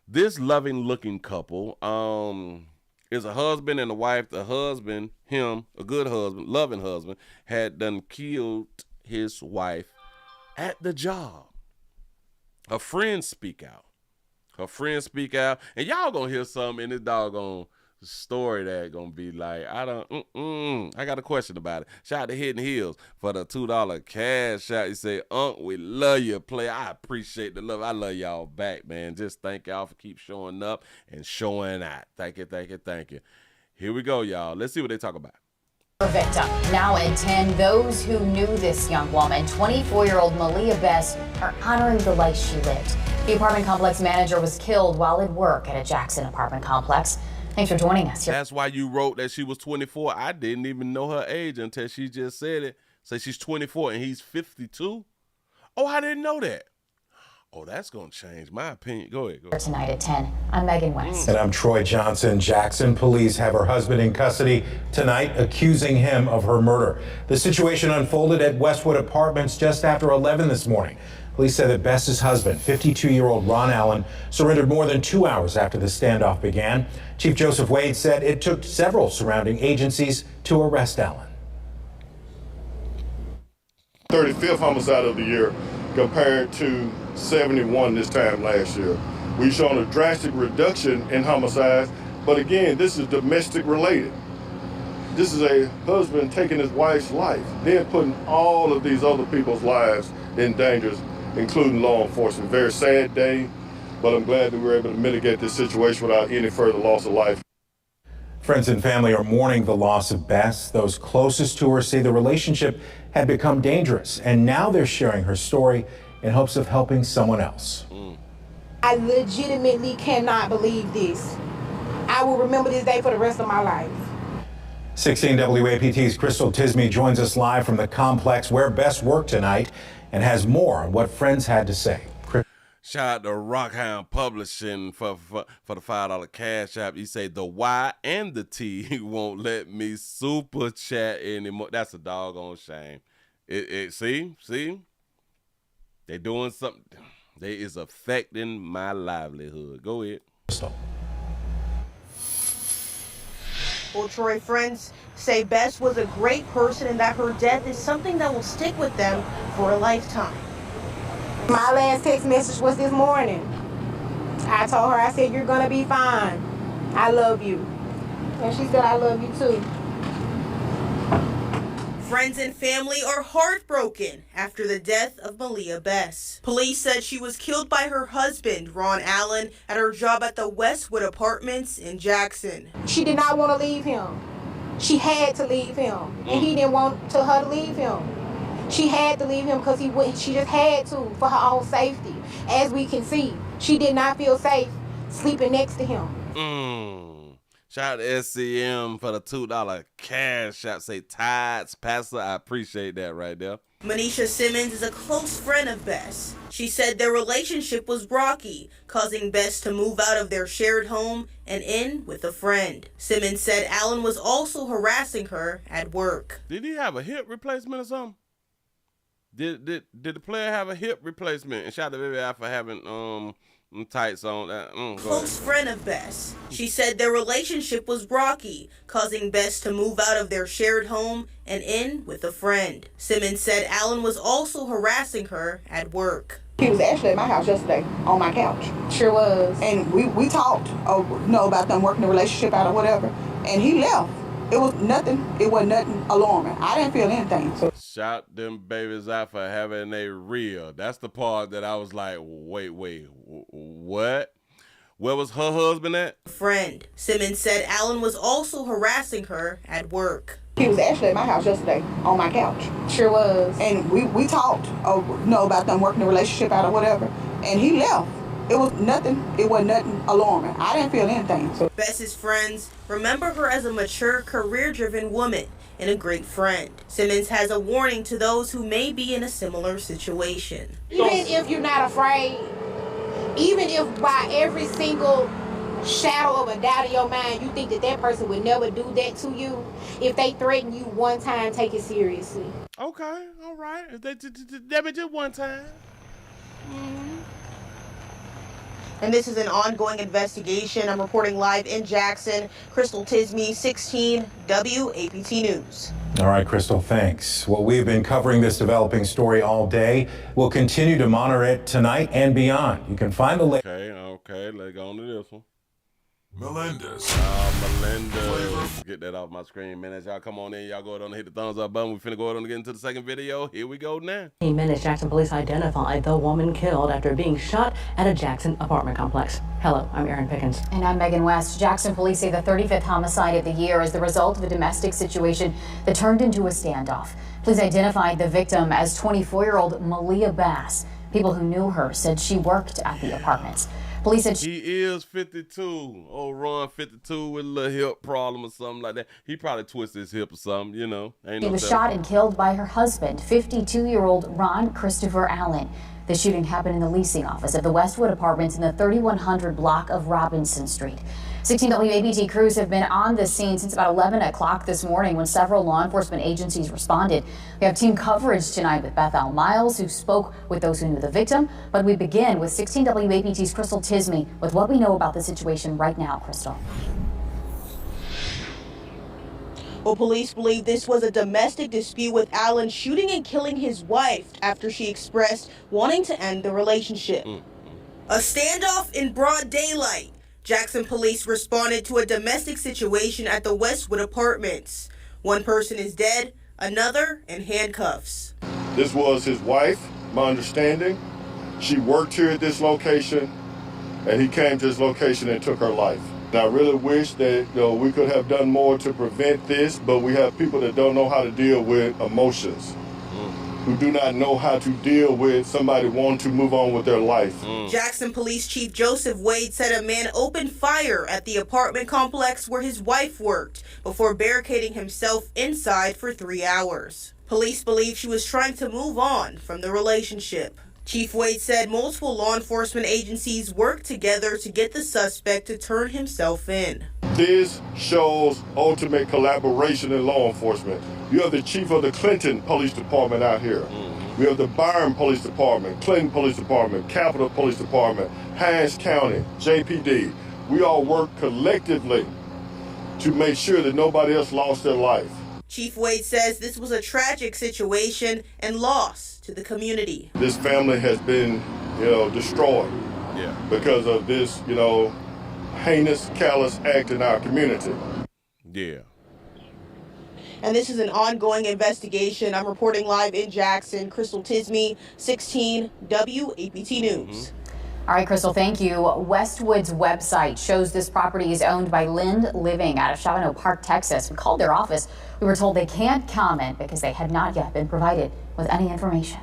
S3: This loving-looking couple is a husband and a wife. The husband, him, a good husband, loving husband, had done killed his wife at the job. Her friends speak out. And y'all gonna hear something in this doggone story that gonna be like, I got a question about it. Shout out to Hidden Hills for the $2 cash out. You say, we love you, player. I appreciate the love. I love y'all back, man. Just thank y'all for keep showing up and showing out. Thank you. Here we go, y'all. Let's see what they talk about.
S12: Victim. Now at 10, those who knew this young woman, 24-year-old Malia Best, are honoring the life she lived. The apartment complex manager was killed while at work at a Jackson apartment complex. Thanks for joining us.
S3: That's why you wrote that she was 24. I didn't even know her age until she just said it. Say she's 24 and he's 52. Oh, I didn't know that. Oh, that's going to change my opinion. Go ahead.
S12: Tonight at 10, I'm Megan West.
S13: And I'm Troy Johnson. Jackson police have her husband in custody tonight, accusing him of her murder. The situation unfolded at Westwood Apartments just after 11 this morning. Police said that Bess's husband, 52-year-old Ron Allen, surrendered more than 2 hours after the standoff began. Chief Joseph Wade said it took several surrounding agencies to arrest Allen.
S14: 35th homicide of the year compared to 71 this time last year. We've shown a drastic reduction in homicides, but again, this is domestic related. This is a husband taking his wife's life, then putting all of these other people's lives in danger, including law enforcement. Very sad day, but I'm glad that we were able to mitigate this situation without any further loss of life.
S13: Friends and family are mourning the loss of Bess. Those closest to her say the relationship had become dangerous, and now they're sharing her story in hopes of helping someone else.
S15: I legitimately cannot believe this. I will remember this day for the rest of my life.
S13: 16 WAPT's Crystal Tisme joins us live from the complex where Bess worked tonight and has more on what friends had to say.
S3: Shout out to Rockhound Publishing for the $5 cash app. You say the Y and the T won't let me super chat anymore. That's a doggone shame. See? They doing something. They is affecting my livelihood. Go ahead.
S15: Well, Troy, friends say Bess was a great person and that her death is something that will stick with them for a lifetime. My last text message was this morning. I told her, I said, you're gonna be fine. I love you. And she said, I love you too.
S16: Friends and family are heartbroken after the death of Malia Bess. Police said she was killed by her husband, Ron Allen, at her job at the Westwood Apartments in Jackson.
S15: She did not want to leave him. She had to leave him. And he didn't want her to leave him. She had to leave him because she just had to for her own safety. As we can see, she did not feel safe sleeping next to him.
S3: Shout out to SCM for the $2 cash app. Say Tides, Pastor. I appreciate that right there.
S16: Manisha Simmons is a close friend of Bess. She said their relationship was rocky, causing Bess to move out of their shared home and in with a friend. Simmons said Allen was also harassing her at work.
S3: Did he have a hip replacement or something? Did the player have a hip replacement? And shout out to Baby Al for having tights on that.
S16: Close friend of Bess. She said their relationship was rocky, causing Bess to move out of their shared home and in with a friend. Simmons said Allen was also harassing her at work.
S17: He was actually at my house yesterday on my couch.
S15: Sure was.
S17: And we talked, about them working the relationship out or whatever. And he left. It wasn't nothing alarming. I didn't feel anything. So.
S3: Shout them babies out for having a real. That's the part that I was like, wait, what? Where was her husband at?
S16: Friend. Simmons said Allen was also harassing her at work.
S17: He was actually at my house yesterday on my couch.
S15: Sure was.
S17: And we talked, about them working the relationship out or whatever. And he left. It was nothing. It wasn't nothing alarming. I didn't feel anything.
S16: Bess's friends remember her as a mature, career-driven woman and a great friend. Simmons has a warning to those who may be in a similar situation.
S18: Even if you're not afraid, even if by every single shadow of a doubt in your mind you think that that person would never do that to you, if they threaten you one time, take it seriously.
S2: Okay, all right. If they just one time.
S15: And this is an ongoing investigation. I'm reporting live in Jackson. Crystal Tisme, 16 WAPT News.
S13: All right, Crystal, thanks. Well, we've been covering this developing story all day. We'll continue to monitor it tonight and beyond. You can find the link.
S3: Okay, let's go on to this one.
S19: Melendez.
S3: Melendez. Get that off my screen, man. As y'all come on in, y'all go ahead and hit the thumbs up button. We finna go ahead and get into the second video. Here we go now.
S20: 15 minutes, Jackson police identified the woman killed after being shot at a Jackson apartment complex. Hello, I'm Erin Pickens.
S12: And I'm Megan West. Jackson police say the 35th homicide of the year is the result of a domestic situation that turned into a standoff. Police identified the victim as 24-year-old Malia Bass. People who knew her said she worked at the apartments. Police said
S3: he is 52. Oh, Ron 52 with a little hip problem or something like that. He probably twisted his hip or something, you know.
S12: He was shot and killed by her husband, 52-year-old Ron Christopher Allen. The shooting happened in the leasing office of the Westwood Apartments in the 3100 block of Robinson Street. 16 WAPT crews have been on the scene since about 11 o'clock this morning when several law enforcement agencies responded. We have team coverage tonight with Bethel Miles, who spoke with those who knew the victim. But we begin with 16 WAPT's Crystal Tisme with what we know about the situation right now. Crystal.
S15: Well, police believe this was a domestic dispute with Allen shooting and killing his wife after she expressed wanting to end the relationship.
S16: A standoff in broad daylight. Jackson police responded to a domestic situation at the Westwood Apartments. One person is dead, another in handcuffs.
S14: This was his wife, my understanding. She worked here at this location, and he came to this location and took her life. And I really wish that we could have done more to prevent this, but we have people that don't know how to deal with emotions, who do not know how to deal with somebody wanting to move on with their life.
S16: Jackson Police Chief Joseph Wade said a man opened fire at the apartment complex where his wife worked before barricading himself inside for 3 hours. Police believe she was trying to move on from the relationship. Chief Wade said multiple law enforcement agencies worked together to get the suspect to turn himself in.
S14: This shows ultimate collaboration in law enforcement. You have the chief of the Clinton Police Department out here. We have the Byron Police Department, Clinton Police Department, Capitol Police Department, Hines County, JPD. We all work collectively to make sure that nobody else lost their life.
S16: Chief Wade says this was a tragic situation and loss to the community.
S14: This family has been, destroyed because of this, heinous, callous act in our community.
S3: Yeah.
S15: And this is an ongoing investigation. I'm reporting live in Jackson. Crystal Tisme, 16 WAPT News.
S12: All right, Crystal, thank you. Westwood's website shows this property is owned by Lind Living out of Chavano Park, Texas. We called their office. We were told they can't comment because they had not yet been provided with any information.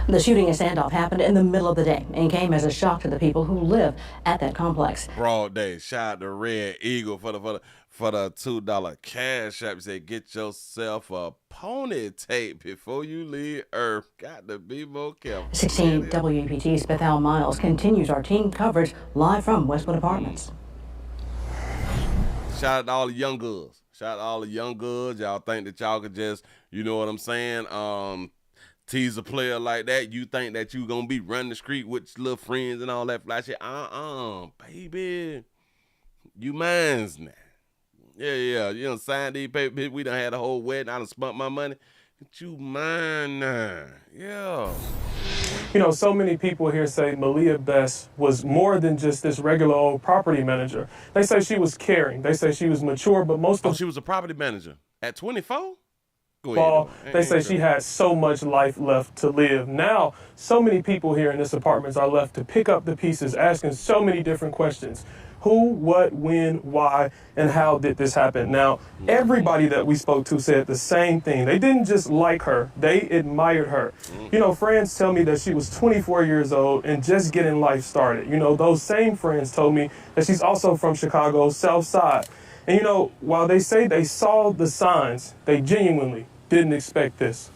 S20: The shooting and standoff happened in the middle of the day and came as a shock to the people who live at that complex.
S3: Broad day. Shout out to Red Eagle for the $2 cash app. Say, get yourself a pony tape before you leave Earth. Got to be more careful.
S20: 16 WAPT's Bethel Miles continues our team coverage live from Westwood Apartments.
S3: Shout out to all the young girls. Shout out to all the young girls. Y'all think that y'all could just, you know what I'm saying, tease a player like that. You think that you gonna be running the street with your little friends and all that fly shit. Baby. You mines now. Yeah. You done signed these papers. We done had a whole wedding. I done spent my money. But you mine now. Yeah.
S21: So many people here say Malia Bess was more than just this regular old property manager. They say she was caring. They say she was mature, but most of...
S3: she was a property manager at 24?
S21: They say she had so much life left to live. Now, so many people here in this apartment are left to pick up the pieces, asking so many different questions. Who, what, when, why, and how did this happen? Now, everybody that we spoke to said the same thing. They didn't just like her, they admired her. You know, friends tell me that she was 24 years old and just getting life started. You know, those same friends told me that she's also from Chicago's South Side. And you know, while they say they saw the signs, they genuinely didn't expect this.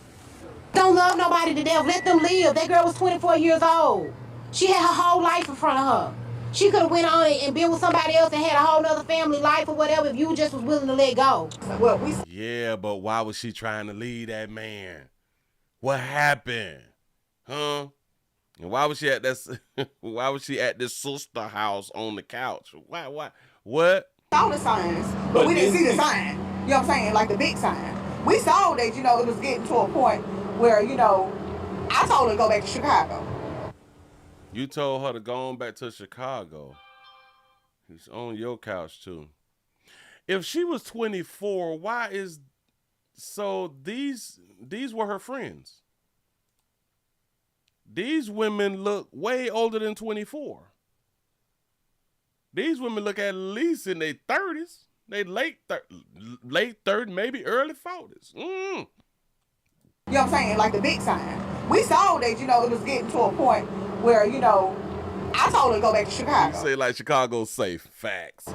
S18: Don't love nobody to death. Let them live. That girl was 24 years old. She had her whole life in front of her. She could have went on and been with somebody else and had a whole nother family life or whatever if you just was willing to let go. Well,
S3: Yeah, but why was she trying to leave that man? What happened? Huh? And why was she at this why was she at this sister house on the couch? Why? What?
S17: Saw the signs, but we didn't see the sign. You know what I'm saying? Like the big sign. We saw that, you know, it was getting to a point where, you know, I told her to go back to Chicago.
S3: You told her to go on back to Chicago. He's on your couch too. If she was 24, why is so these were her friends. These women look way older than 24. These women look at least in their 30s. They late 30s, maybe early 40s.
S17: You know what I'm saying? Like the big sign. We saw that, you know, it was getting to a point where, you know, I told her to go back to Chicago.
S3: You say like Chicago's safe. Facts.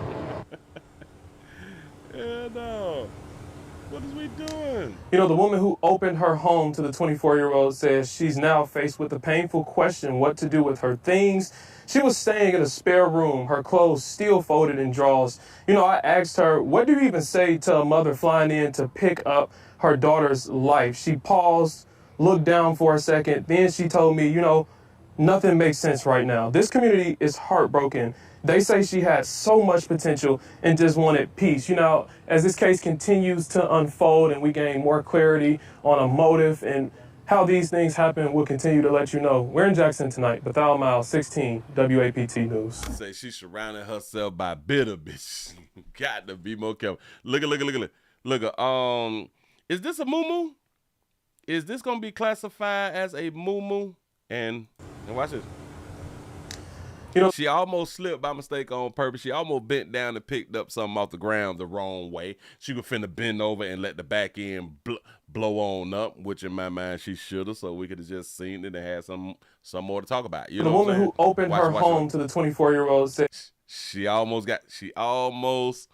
S3: Yeah, no. What is we doing?
S21: You know, the woman who opened her home to the 24-year-old says she's now faced with the painful question what to do with her things. She was staying in a spare room, her clothes still folded in drawers. You know, I asked her, what do you even say to a mother flying in to pick up her daughter's life? She paused, looked down for a second, then she told me, you know, nothing makes sense right now. This community is heartbroken. They say she had so much potential and just wanted peace. You know, as this case continues to unfold and we gain more clarity on a motive and how these things happen, we'll continue to let you know. We're in Jackson tonight, Bethel Mile 16, WAPT News.
S3: Say she's surrounding herself by bitter bitches. Got to be more careful. Look at. Is this a moo-moo? Is this gonna be classified as a moo-moo? And watch this. You know, she almost slipped by mistake on purpose. She almost bent down and picked up something off the ground the wrong way. She was finna bend over and let the back end blow on up, which in my mind she should have, so we could have just seen it and had some more to talk about. You know,
S21: the woman who opened her home to the 24-year-old said
S3: you almost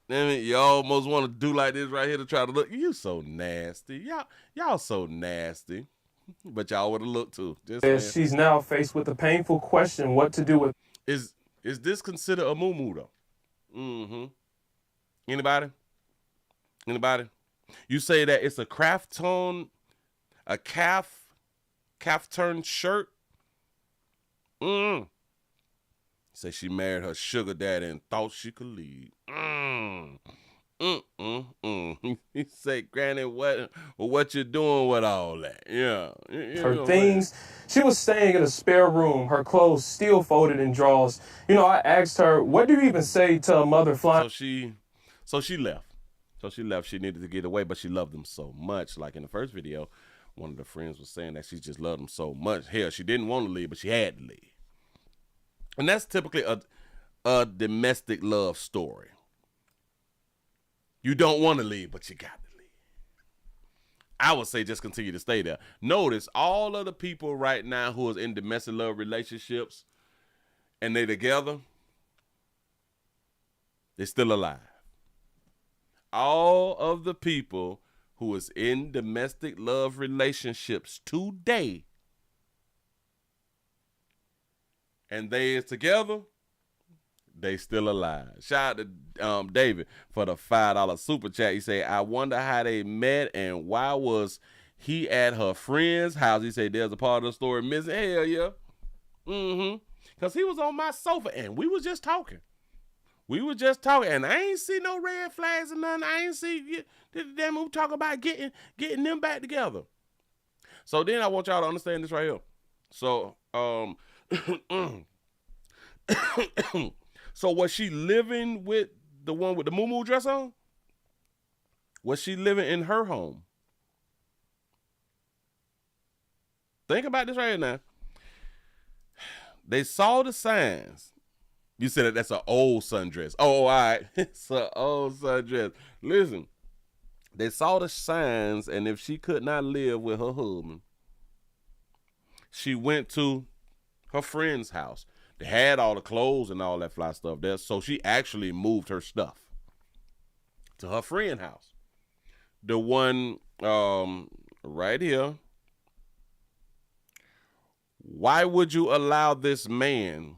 S3: want to do like this right here to try to look. You so nasty. Y'all so nasty. But y'all would have looked too.
S21: She's now faced with a painful question what to do with.
S3: Is this considered a moo-moo though? Mm-hmm. Anybody? You say that it's a calf-turned shirt? Say she married her sugar daddy and thought she could leave. He said, Granny, what you doing with all that? Yeah.
S21: Her things. She was staying in a spare room, her clothes still folded in drawers. You know, I asked her, what do you even say to a mother flying?
S3: So she left. She needed to get away, but she loved them so much. Like in the first video, one of the friends was saying that she just loved them so much. Hell, she didn't want to leave, but she had to leave. And that's typically a domestic love story. You don't want to leave, but you got to leave. I would say just continue to stay there. Notice all of the people right now who is in domestic love relationships and they together, they're still alive. All of the people who is in domestic love relationships today and they is together, they still alive. Shout out to David for the $5 super chat. He said, I wonder how they met and why was he at her friend's house. He said there's a part of the story missing. Hell yeah. Because he was on my sofa and we was just talking. And I ain't see no red flags or nothing. I ain't see them who talk about getting them back together. So then I want y'all to understand this right here. So, so was she living with the one with the muumuu dress on? Was she living in her home? Think about this right now. They saw the signs. You said that's an old sundress. Oh, all right. It's an old sundress. Listen, they saw the signs, and if she could not live with her husband, she went to her friend's house. They had all the clothes and all that fly stuff there, so she actually moved her stuff to her friend's house. The one right here. Why would you allow this man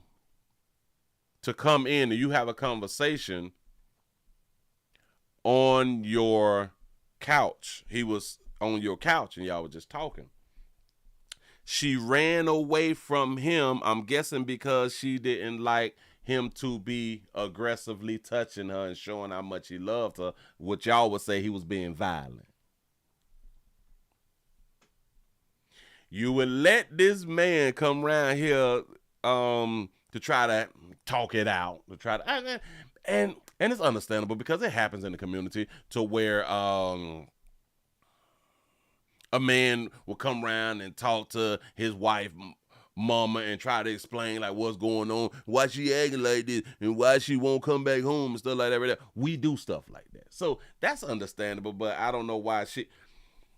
S3: to come in and you have a conversation on your couch? He was on your couch and y'all were just talking. She ran away from him, I'm guessing because she didn't like him to be aggressively touching her and showing how much he loved her, which y'all would say he was being violent. You would let this man come around here to try to talk it out, to try to, and it's understandable because it happens in the community to where a man will come around and talk to his wife, mama, and try to explain like what's going on, why she acting like this, and why she won't come back home and stuff like that. We do stuff like that, so that's understandable. But I don't know why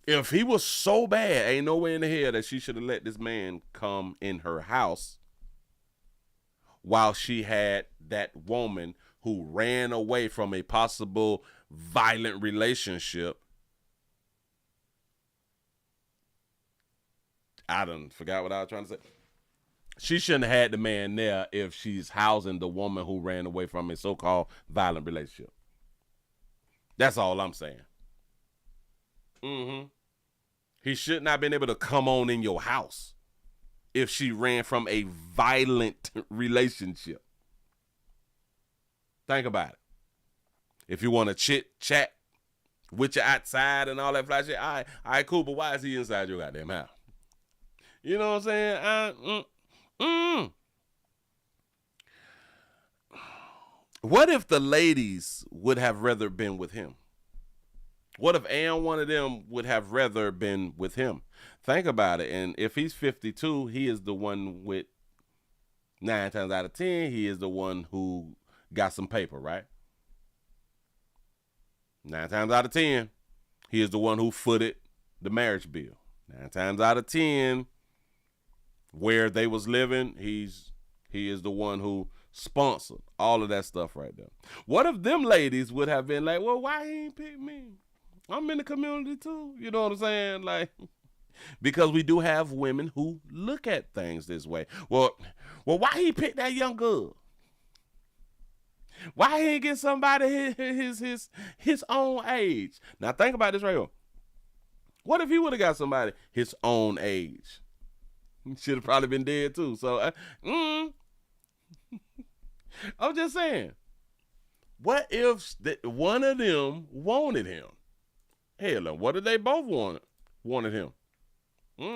S3: if he was so bad, ain't no way in the hell that she should have let this man come in her house while she had that woman who ran away from a possible violent relationship. I done forgot what I was trying to say. She shouldn't have had the man there if she's housing the woman who ran away from a so-called violent relationship. That's all I'm saying. He should not have been able to come on in your house if she ran from a violent relationship. Think about it. If you want to chit-chat with you outside and all that fly shit, all right, cool, but why is he inside your goddamn house? You know what I'm saying? What if the ladies would have rather been with him? What if one of them would have rather been with him? Think about it. And if he's 52, he is the one with 9 times out of 10, he is the one who got some paper, right? 9 times out of 10, he is the one who footed the marriage bill. 9 times out of 10, where they was living, he is the one who sponsored all of that stuff right there. What if them ladies would have been like, well, why he ain't pick me? I'm in the community too. You know what I'm saying? Like, because we do have women who look at things this way. Well, why he pick that young girl? Why he ain't get somebody his own age? Now think about this right here. What if he would have got somebody his own age? He should have probably been dead too. So, I'm just saying. What if one of them wanted him? Hell, what if they both wanted him?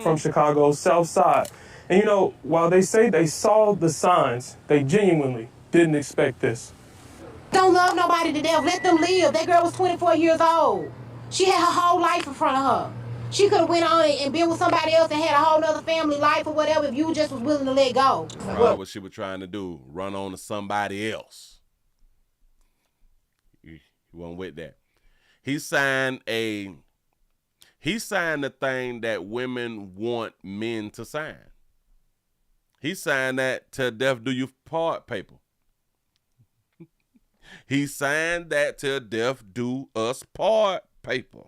S21: From Chicago's South Side. And you know, while they say they saw the signs, they genuinely didn't expect this.
S18: Don't love nobody to death. Let them live. That girl was 24 years old. She had her whole life in front of her. She could have went on and been with somebody else and had a whole nother family life or whatever if you just was willing to let go.
S3: Right, what she was trying to do, run on to somebody else. He wasn't with that. He signed the thing that women want men to sign. He signed that "Till Death Do You Part" paper. He signed that "Till Death Do Us Part" paper.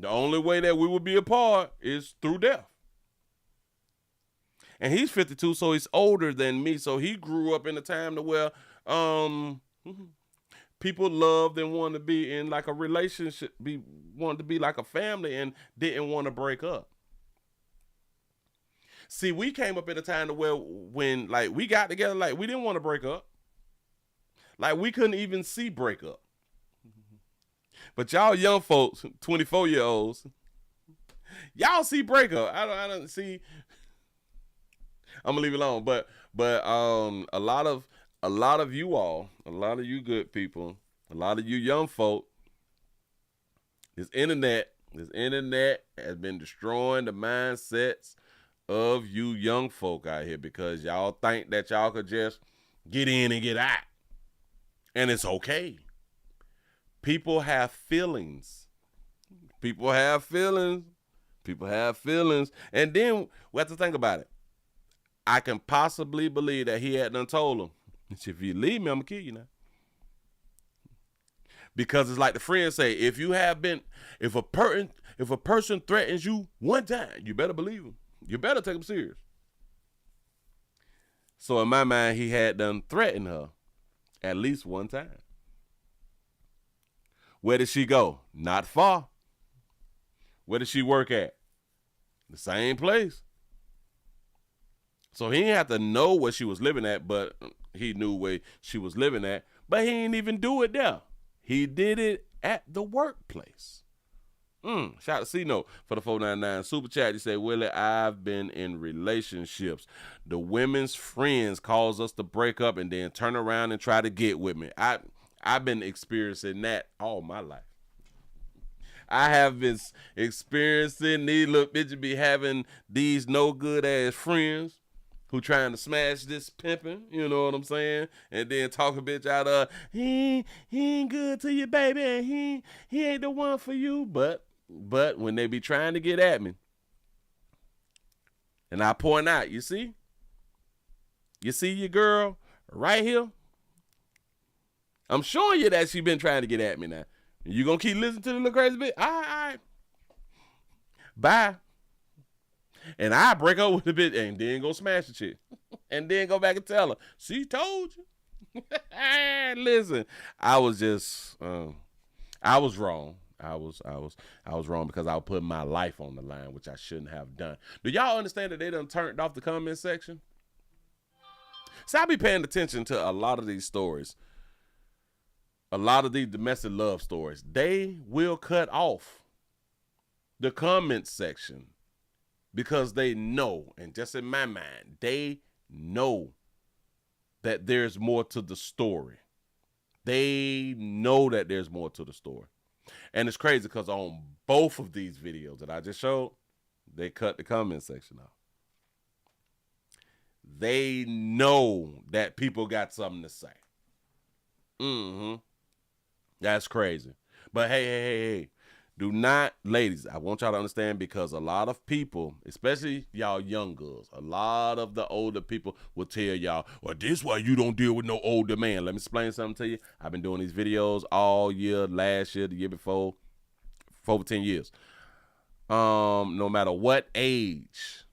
S3: The only way that we will be apart is through death. And he's 52, so he's older than me. So he grew up in a time to where people loved and wanted to be in like a relationship, wanted to be like a family and didn't want to break up. See, we came up in a time to where when like we got together, like we didn't want to break up. Like we couldn't even see break up. But y'all young folks, 24-year-olds, y'all see breakup. I don't see. I'm gonna leave it alone. But a lot of you all, a lot of you good people, a lot of you young folk, this internet has been destroying the mindsets of you young folk out here because y'all think that y'all could just get in and get out. And it's okay. People have feelings. People have feelings. People have feelings. And then we have to think about it. I can possibly believe that he had done told him, if you leave me, I'm going to kill you now. Because it's like the friends say, if a person threatens you one time, you better believe him. You better take him serious. So in my mind, he had done threatened her at least one time. Where did she go? Not far. Where did she work at? The same place. So he didn't have to know where she was living at, but he knew where she was living at. But he didn't even do it there. He did it at the workplace. Shout out to C-Note for the 499 super chat. He said, Willie, I've been in relationships. The women's friends cause us to break up and then turn around and try to get with me. I've been experiencing that all my life. I have been experiencing these little bitches be having these no good ass friends who trying to smash this pimping, you know what I'm saying? And then talk a bitch out of, he ain't good to you, baby, and he ain't the one for you. But when they be trying to get at me, and I point out, you see your girl right here? I'm showing you that she been trying to get at me now. You gonna keep listening to the little crazy bitch? All right. Bye. And I break up with the bitch and then go smash the chick. And then go back and tell her, she told you. Listen, I was just, I was wrong. I was wrong because I was putting my life on the line, which I shouldn't have done. Do y'all understand that they done turned off the comment section? So I be paying attention to a lot of these stories. A lot of these domestic love stories. They will cut off the comment section. Because they know, and just in my mind, they know that there's more to the story. They know that there's more to the story. And it's crazy because on both of these videos that I just showed, they cut the comment section off. They know that people got something to say. That's crazy. But hey. Do not, ladies, I want y'all to understand because a lot of people, especially y'all young girls, a lot of the older people will tell y'all, well, this is why you don't deal with no older man. Let me explain something to you. I've been doing these videos all year, last year, the year before, for over 10 years. No matter what age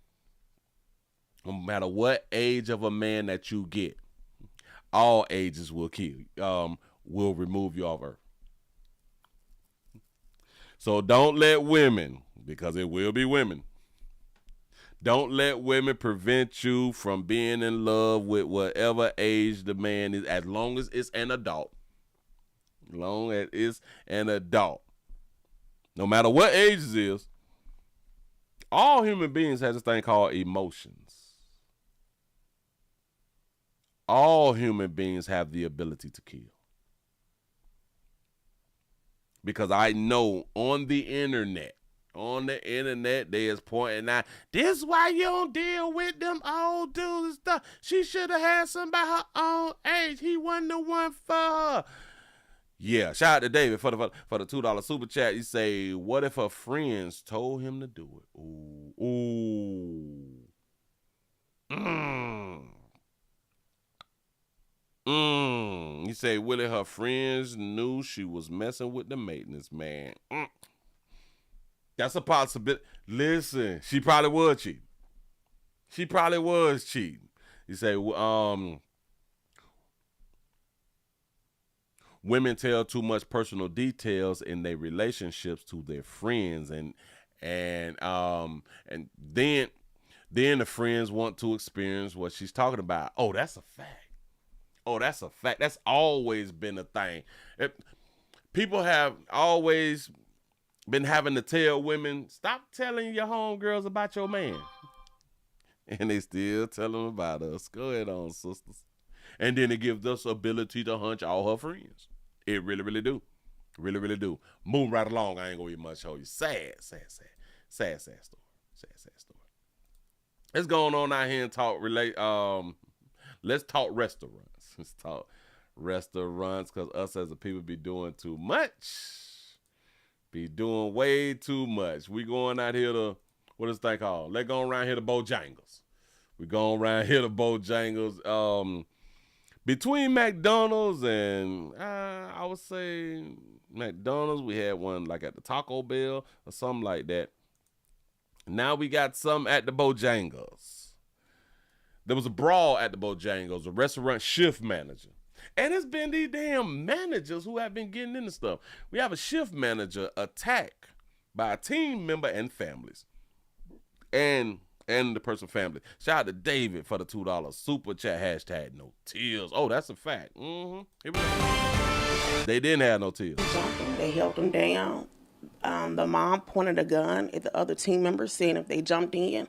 S3: of a man that you get, all ages will kill you, will remove you off earth. So don't let women, because it will be women, don't let women prevent you from being in love with whatever age the man is, as long as it's an adult. As long as it's an adult. No matter what age it is, all human beings have this thing called emotions. All human beings have the ability to kill. Because I know on the internet, they is pointing out, this is why you don't deal with them old dudes and stuff. She should have had somebody her own age. He wasn't the one for her. Yeah, shout out to David for the $2 super chat. You say, what if her friends told him to do it? You say, Willie, her friends knew she was messing with the maintenance man. That's a possibility. Listen, she probably was cheating. You say, women tell too much personal details in their relationships to their friends, and then the friends want to experience what she's talking about. Oh, that's a fact. That's always been a thing. People have always been having to tell women, stop telling your homegirls about your man. And they still tell them about us. Go ahead on, sisters. And then it gives us ability to hunch all her friends. It really, really do. Really, really do. Moving right along, I ain't gonna get much show you. Sad story. Let's go on out here and talk let's talk restaurants. Let's talk restaurants, because us as a people be doing too much. Be doing way too much. We going out here to, what is that called? Let's go around here to Bojangles. We going around here to Bojangles. Between McDonald's and I would say McDonald's, we had one like at the Taco Bell or something like that. Now we got some at the Bojangles. There was a brawl at the Bojangles, a restaurant shift manager. And it's been these damn managers who have been getting into stuff. We have a shift manager attacked by a team member and families. And the person's family. Shout out to David for the $2 super chat, hashtag no tears. Oh, that's a fact. They didn't have no tears.
S1: They held them down. The mom pointed a gun at the other team members, saying if they jumped in.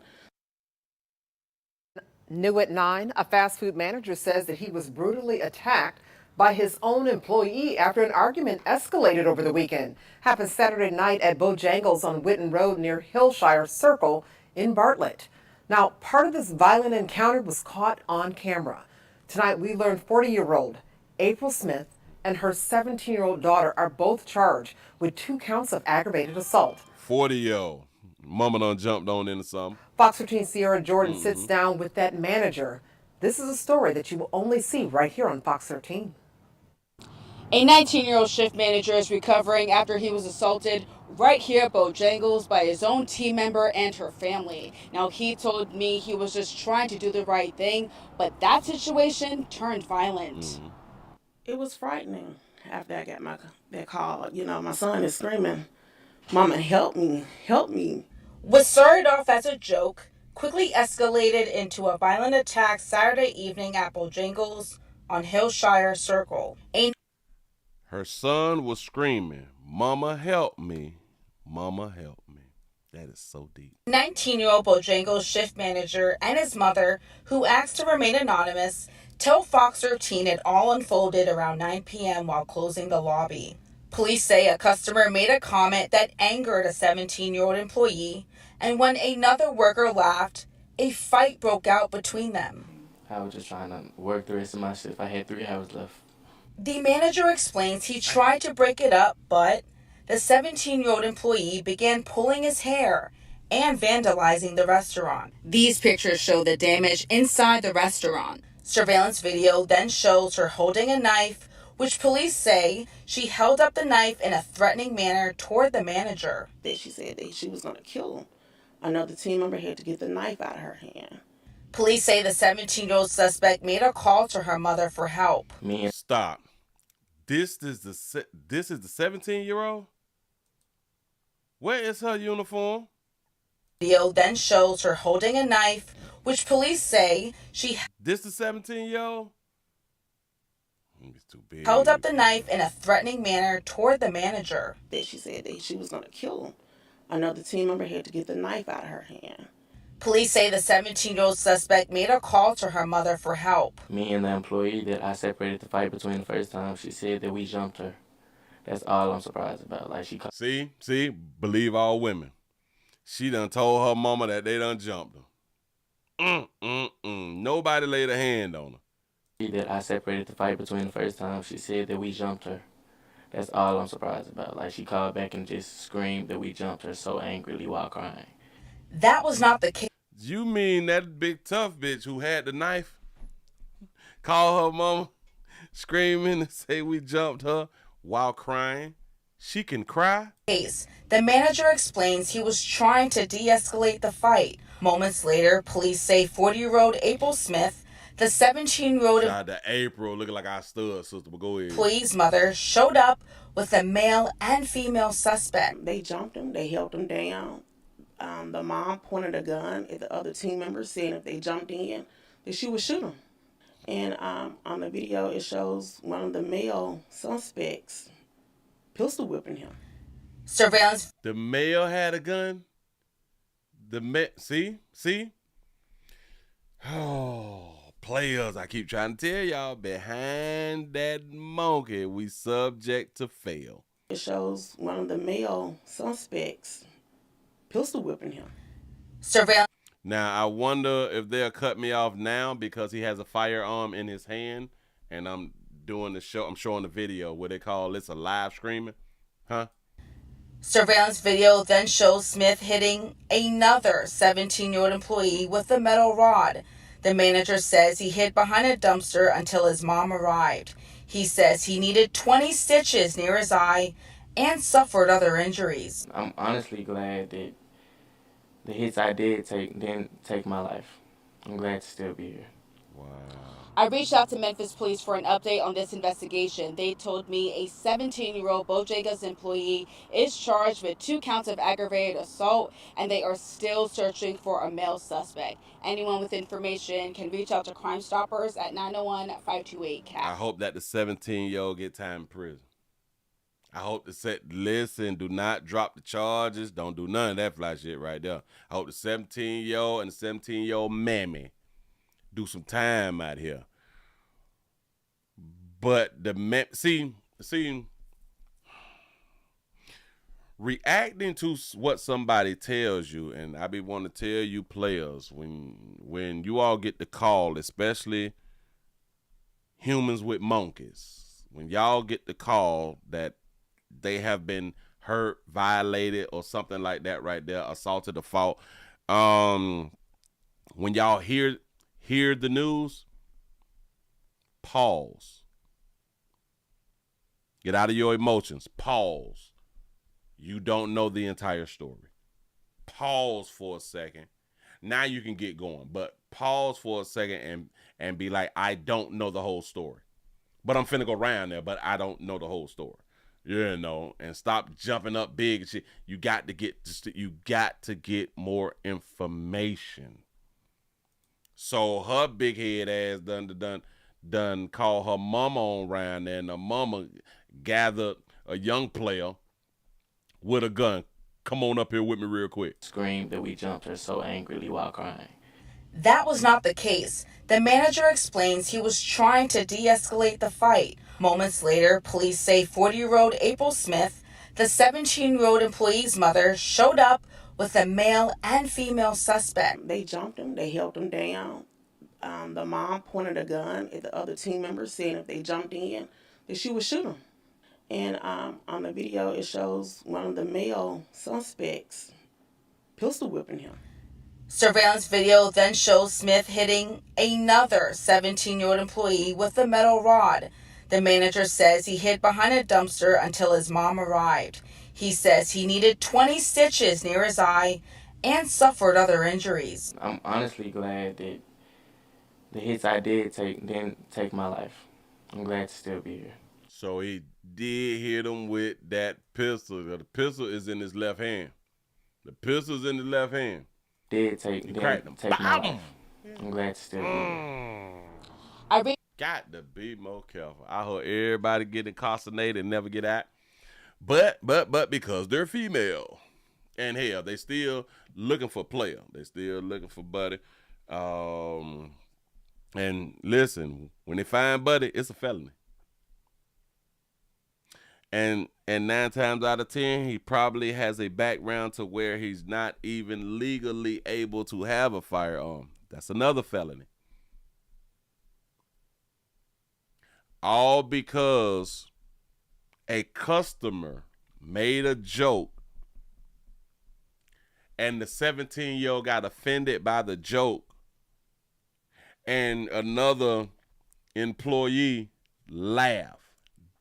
S22: New at 9, a fast food manager says that he was brutally attacked by his own employee after an argument escalated over the weekend. Happened Saturday night at Bojangles on Whitten Road near Hillshire Circle in Bartlett. Now, part of this violent encounter was caught on camera. Tonight, we learned 40-year-old April Smith and her 17-year-old daughter are both charged with 2 counts of aggravated assault.
S3: 40-year-old. Mama done jumped on into something.
S22: Fox 13 Sierra Jordan sits down with that manager. This is a story that you will only see right here on Fox 13.
S23: A 19-year-old shift manager is recovering after he was assaulted right here at Bojangles by his own team member and her family. Now, he told me he was just trying to do the right thing, but that situation turned violent.
S1: It was frightening after I got that call. You know, my son is screaming, "Mama, help me, help me."
S16: What started off as a joke quickly escalated into a violent attack Saturday evening at Bojangles on Hillshire Circle.
S3: Her son was screaming, "Mama, help me. Mama, help me." That is so deep.
S16: 19-year-old Bojangles shift manager and his mother, who asked to remain anonymous, tell Fox 13 it all unfolded around 9 p.m. while closing the lobby. Police say a customer made a comment that angered a 17-year-old employee, and when another worker laughed, a fight broke out between them.
S24: I was just trying to work the rest of my shift. I had 3 hours left.
S16: The manager explains he tried to break it up, but the 17-year-old employee began pulling his hair and vandalizing the restaurant. These pictures show the damage inside the restaurant. Surveillance video then shows her holding a knife, which police say she held up the knife in a threatening manner toward the manager.
S1: That she said that she was going to kill him. Another team member had to get the knife out of her hand.
S16: Police say the 17-year-old suspect made a call to her mother for help.
S3: Stop. This is the 17-year-old? Where is her uniform?
S16: Video then shows her holding a knife, which police say she
S3: This the 17-year-old? It's too big.
S16: Held up the knife in a threatening manner toward the manager.
S1: That she said that she was going to kill him. Another team member had to get the knife out of her hand.
S16: Police say the 17-year-old suspect made a call to her mother for help.
S24: Me and the employee that I separated the fight between the first time, she said that we jumped her. That's all I'm surprised about. Like she
S3: See, believe all women. She done told her mama that they done jumped her. Nobody laid a hand on her.
S24: That I separated the fight between the first time, she said that we jumped her. That's all I'm surprised about. Like she called back and just screamed that we jumped her so angrily while crying.
S16: That was not the case.
S3: You mean that big tough bitch who had the knife call her mama screaming and say we jumped her while crying? She can cry?
S16: The manager explains he was trying to de-escalate the fight. Moments later, police say 40-year-old April Smith, the 17-year-old
S3: Shout out to April, looking like I stood, sister, but go ahead.
S16: employee's mother, showed up with a male and female suspect.
S1: They jumped him. They held him down. The mom pointed a gun at the other team members, saying if they jumped in, that she would shoot them. And on the video, it shows one of the male suspects pistol whipping him.
S16: Surveillance.
S3: The male had a gun? See? Oh, players, I keep trying to tell y'all, behind that monkey, we subject to fail.
S1: It shows one of the male suspects pistol whipping him.
S16: Surveillance.
S3: Now, I wonder if they'll cut me off now because he has a firearm in his hand and I'm doing the show. I'm showing the video. What they call this, a live screaming? Huh?
S23: Surveillance video then shows Smith hitting another 17-year-old employee with a metal rod. The manager says he hid behind a dumpster until his mom arrived. He says he needed 20 stitches near his eye and suffered other injuries.
S24: I'm honestly glad that the hits I did take didn't take my life. I'm glad to still be here.
S3: Wow.
S23: I reached out to Memphis police for an update on this investigation. They told me a 17-year-old Bojangles employee is charged with 2 counts of aggravated assault, and they are still searching for a male suspect. Anyone with information can reach out to Crime Stoppers at 901-528-CAP.
S3: I hope that the 17-year-old get time in prison. I hope listen, do not drop the charges. Don't do none of that fly shit right there. I hope the 17-year-old and the 17-year-old mammy do some time out here. But see, reacting to what somebody tells you, and I be wanting to tell you players, when you all get the call, especially humans with monkeys, when y'all get the call that they have been hurt, violated, or something like that right there, assaulted, or fought, when y'all hear the news, pause. Get out of your emotions. Pause. You don't know the entire story. Pause for a second. Now you can get going, but pause for a second and be like, I don't know the whole story, but I'm finna go around there, but I don't know the whole story. You know, and stop jumping up big and shit. You got to get more information. So her big head ass done call her mama on around there, and the mama gathered a young player with a gun. Come on up here with me real quick.
S24: Screamed that we jumped her so angrily while crying.
S23: That was not the case. The manager explains he was trying to de-escalate the fight. Moments later, police say 40-year-old April Smith, the 17-year-old employee's mother, showed up with a male and female suspect.
S1: They jumped him. They held him down. The mom pointed a gun at the other team members, saying if they jumped in, that she would shoot them. And on the video, it shows one of the male suspects pistol whipping him.
S23: Surveillance video then shows Smith hitting another 17-year-old employee with a metal rod. The manager says he hid behind a dumpster until his mom arrived. He says he needed 20 stitches near his eye and suffered other injuries.
S24: I'm honestly glad that the hits I did take didn't take my life. I'm glad to still be here.
S3: So he did hit him with that pistol. The pistol is in his left hand. The pistol's in the left hand.
S24: Did take my life. I'm glad to still be here.
S3: Got to be more careful. I hope everybody get incarcerated and never get out. But because they're female, and hell, they still looking for player. They still looking for buddy. And listen, when they find buddy, it's a felony. And 9 times out of 10, he probably has a background to where he's not even legally able to have a firearm. That's another felony. All because a customer made a joke and the 17-year-old got offended by the joke and another employee laughed.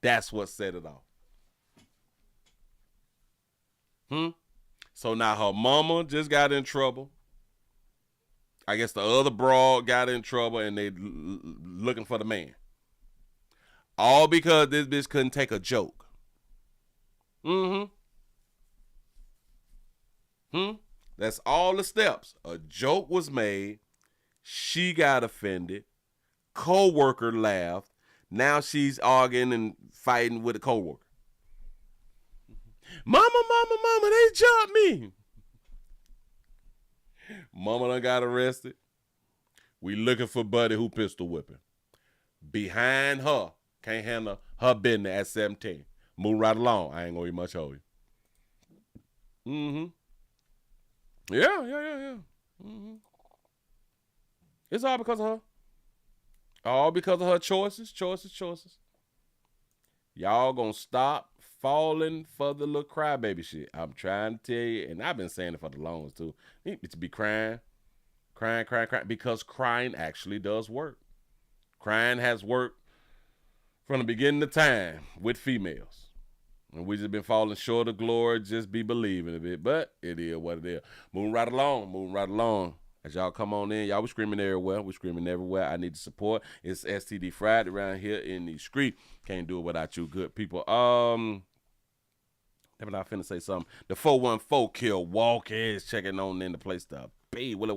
S3: That's what set it off. So now her mama just got in trouble. I guess the other broad got in trouble and they looking for the man. All because this bitch couldn't take a joke. That's all the steps. A joke was made. She got offended. Co-worker laughed. Now she's arguing and fighting with a co-worker. Mama, they jumped me. Mama done got arrested. We looking for buddy who pistol whipping. Behind her. Can't handle her business at 17. Move right along. I ain't gonna eat much of you. Yeah. It's all because of her. All because of her choices. Y'all gonna stop falling for the little crybaby shit. I'm trying to tell you, and I've been saying it for the longest too. You need to be crying, because crying actually does work. Crying has worked from the beginning of time with females. And we just been falling short of glory, just be believing a bit. But it is what it is. Moving right along. As y'all come on in, y'all, we screaming everywhere. I need the support. It's STD Friday around here in the street. Can't do it without you good people. I'm not finna say something. The 414 kill Walker is checking on in the place to be. What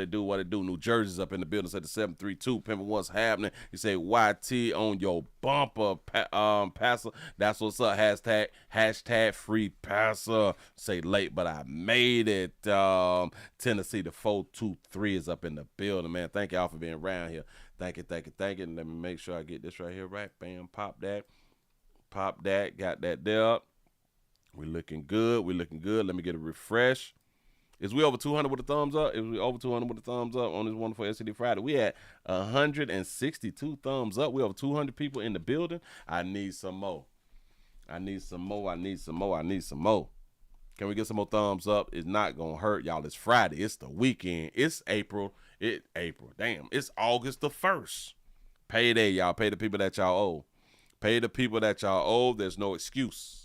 S3: it do? New Jersey's up in the building. Said the 732. Pimpin', what's happening? You say YT on your bumper, passer. That's what's up. Hashtag free passer. Say late, but I made it. Tennessee, the 423 is up in the building, man. Thank y'all for being around here. Thank you. And let me make sure I get this right here right. Bam, pop that. Got that there up. We looking good. Let me get a refresh. Is we over 200 with a thumbs up? On this wonderful STD Friday? We had 162 thumbs up. We over 200 people in the building. I need some more. Can we get some more thumbs up? It's not going to hurt, y'all. It's Friday. It's the weekend. It's April. Damn, it's August the 1st. Payday, y'all. Pay the people that y'all owe. There's no excuse.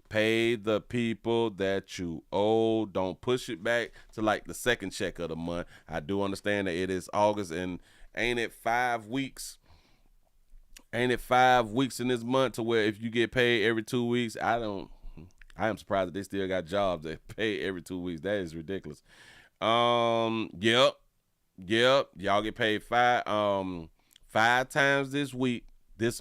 S3: Pay the people that you owe. Don't push it back to like the second check of the month. I do understand that it is August, and ain't it 5 weeks? In this month to where if you get paid every 2 weeks, I am surprised that they still got jobs that pay every 2 weeks. That is ridiculous. Yep. Y'all get paid five times this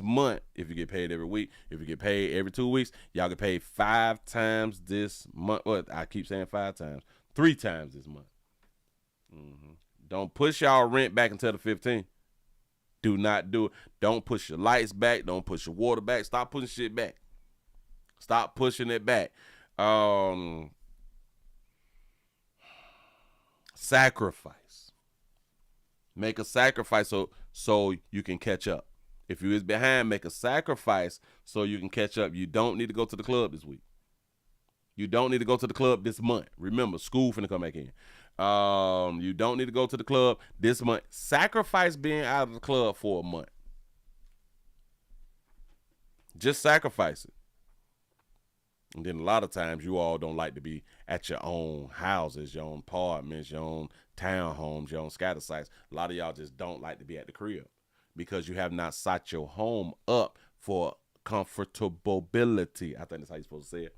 S3: month, if you get paid every week. If you get paid every 2 weeks, y'all get paid 5 times this month. Well, I keep saying 5 times. 3 times this month. Don't push y'all rent back until the 15th. Do not do it. Don't push your lights back. Don't push your water back. Stop pushing shit back. Stop pushing it back. Sacrifice. Make a sacrifice so you can catch up. If you is behind, make a sacrifice so you can catch up. You don't need to go to the club this week. You don't need to go to the club this month. Remember, school finna come back in. You don't need to go to the club this month. Sacrifice being out of the club for a month. Just sacrifice it. And then a lot of times you all don't like to be at your own houses, your own apartments, your own townhomes, your own scatter sites. A lot of y'all just don't like to be at the crib, because you have not set your home up for comfortability. I think that's how you're supposed to say it.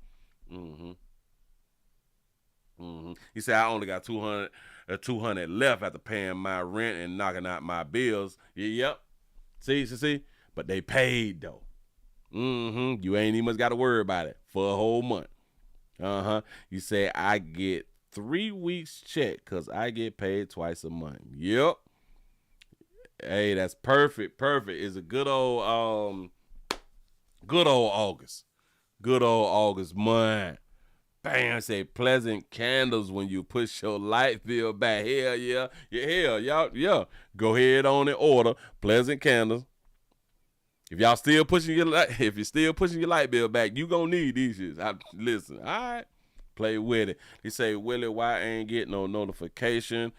S3: He said, I only got 200 left after paying my rent and knocking out my bills. Yep. See? But they paid, though. You ain't even got to worry about it for a whole month. You say, I get 3 weeks check because I get paid twice a month. Yep. Hey, that's perfect. It's a good old August. Good old August month. Bam, say pleasant candles when you push your light bill back. Hell yeah. Yeah. Go ahead on and order pleasant candles. If you're still pushing your light bill back, you gonna need these shits. Listen, all right. Play with it. He say, Willie, why I ain't get no notification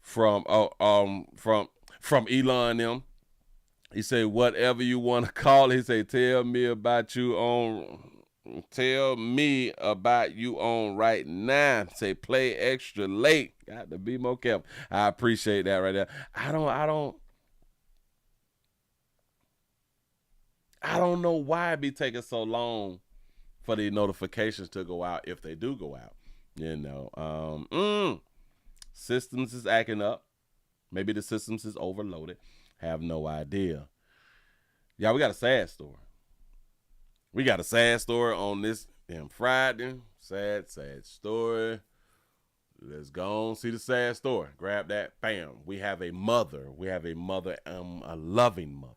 S3: from Elon them? He say, whatever you want to call it. He say, tell me about you on right now. Say, play extra late. Got to be more careful. I appreciate that right there. I don't know why it be taking so long for the notifications to go out, if they do go out. Systems is acting up. Maybe the systems is overloaded. Have no idea. Y'all, we got a sad story. On this damn Friday. Sad story. Let's go on, see the sad story. Grab that. Bam. We have a mother. A loving mother.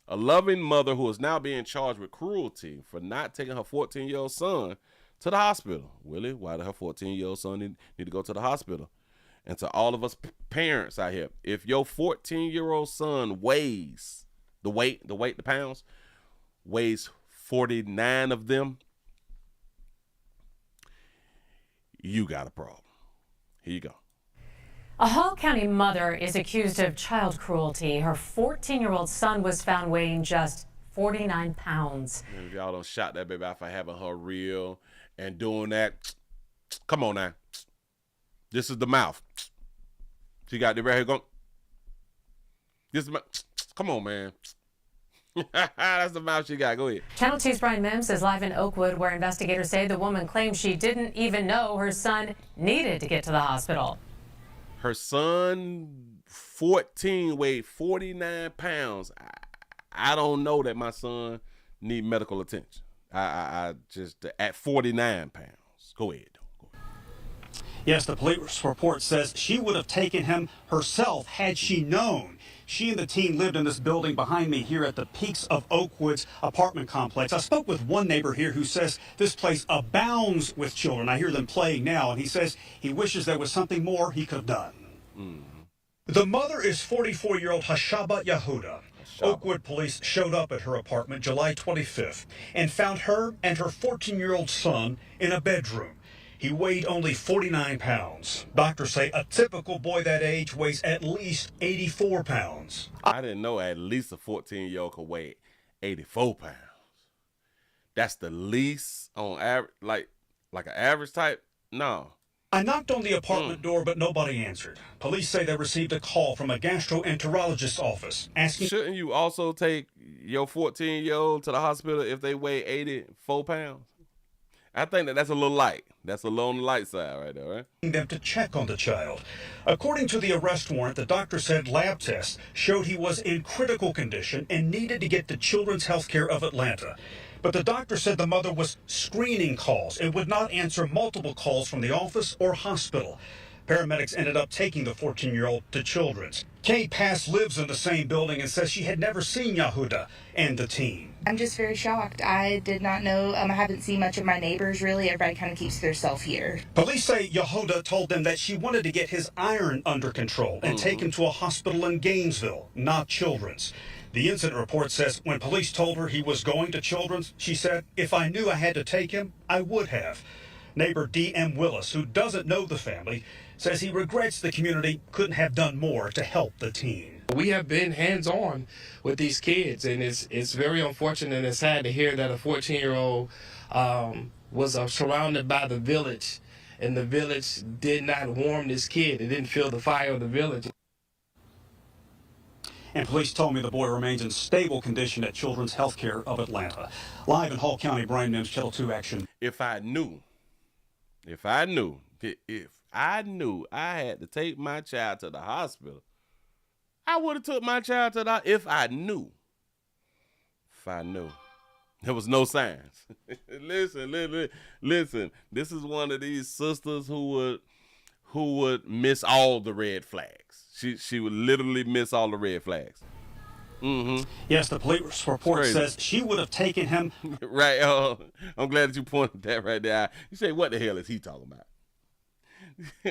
S3: A loving mother who is now being charged with cruelty for not taking her 14-year-old son to the hospital. Willie, why did her 14-year-old son need to go to the hospital? And to all of us parents out here, if your 14-year-old son weighs the pounds, weighs 49 of them, you got a problem. Here you go.
S4: A Hall County mother is accused of child cruelty. Her 14-year-old son was found weighing just 49 pounds.
S3: Man, if y'all don't shot that baby out for having her real and doing that, come on now. This is the mouth. She got the right here going. This is my, come on, man. That's the mouth she got. Go ahead.
S4: Channel 2's Brian Mims is live in Oakwood, where investigators say the woman claims she didn't even know her son needed to get to the hospital.
S3: Her son, 14, weighed 49 pounds. I don't know that my son need medical attention. I just, at 49 pounds. Go ahead.
S5: Yes, the police report says she would have taken him herself had she known. She and the teen lived in this building behind me here at the Peaks of Oakwood's apartment complex. I spoke with one neighbor here who says this place abounds with children. I hear them playing now, and he says he wishes there was something more he could have done. The mother is 44-year-old Hashaba Yehuda. Oakwood police showed up at her apartment July 25th and found her and her 14-year-old son in a bedroom. He weighed only 49 pounds. Doctors say a typical boy that age weighs at least 84 pounds.
S3: I didn't know at least a 14-year-old could weigh 84 pounds. That's the least on average, like an average type? No.
S5: I knocked on the apartment door, but nobody answered. Police say they received a call from a gastroenterologist's office asking...
S3: Shouldn't you also take your 14-year-old to the hospital if they weigh 84 pounds? I think that's a little light. That's a little on the light side right there, right?
S5: ...them to check on the child. According to the arrest warrant, the doctor said lab tests showed he was in critical condition and needed to get to Children's Healthcare of Atlanta. But the doctor said the mother was screening calls and would not answer multiple calls from the office or hospital. Paramedics ended up taking the 14-year-old to Children's. Kay Pass lives in the same building and says she had never seen Yehuda and the teen.
S6: I'm just very shocked. I did not know. I haven't seen much of my neighbors, really. Everybody kind of keeps to themselves here.
S5: Police say Yehuda told them that she wanted to get his iron under control and take him to a hospital in Gainesville, not Children's. The incident report says when police told her he was going to Children's, she said, "If I knew I had to take him, I would have." Neighbor D.M. Willis, who doesn't know the family, says he regrets the community couldn't have done more to help the teen.
S21: We have been hands-on with these kids, and it's very unfortunate and sad to hear that a 14-year-old was surrounded by the village, and the village did not warm this kid. It didn't feel the fire of the village.
S5: And police told me the boy remains in stable condition at Children's Healthcare of Atlanta. Live in Hall County, Brian Mims, Channel 2 Action.
S3: If I knew I had to take my child to the hospital, I would have took my child to the if I knew. There was no signs. Listen. This is one of these sisters who would miss all the red flags. She would literally miss all the red flags.
S5: Yes, the police report says she would have taken him.
S3: Right. I'm glad that you pointed that right there. You say, what the hell is he talking about?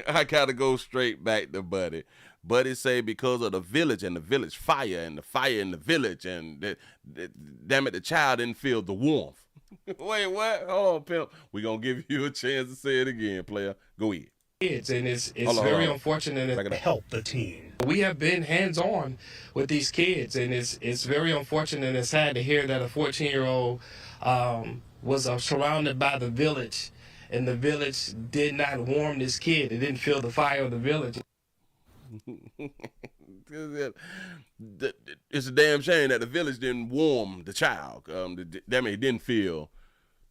S3: I gotta go straight back to Buddy. Buddy say because of the village and the village fire and the fire in the village and damn it, the child didn't feel the warmth. Wait, what? Hold on, pimp. We gonna give you a chance to say it again, player. Go ahead.
S21: Kids, and it's very unfortunate
S5: to help the teen.
S21: We have been hands-on with these kids, and it's very unfortunate and sad to hear that a 14-year-old was surrounded by the village, and the village did not warm this kid. It didn't feel the fire of the village.
S3: It's a damn shame that the village didn't warm the child. Damn it, he didn't feel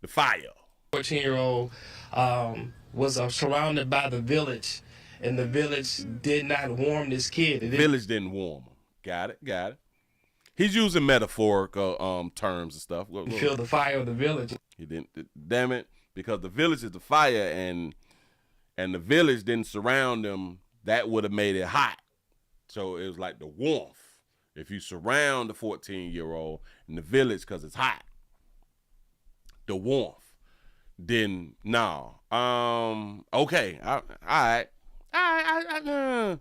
S3: the fire.
S21: 14-year-old was surrounded by the village, and the village did not warm this kid.
S3: The village didn't warm him. Got it. He's using metaphorical terms and stuff.
S21: Feel the fire of the village.
S3: He didn't. Damn it, because the village is the fire, and the village didn't surround him. That would have made it hot. So it was like the warmth. If you surround the 14-year-old in the village because it's hot, the warmth. Then no. Okay. All right. I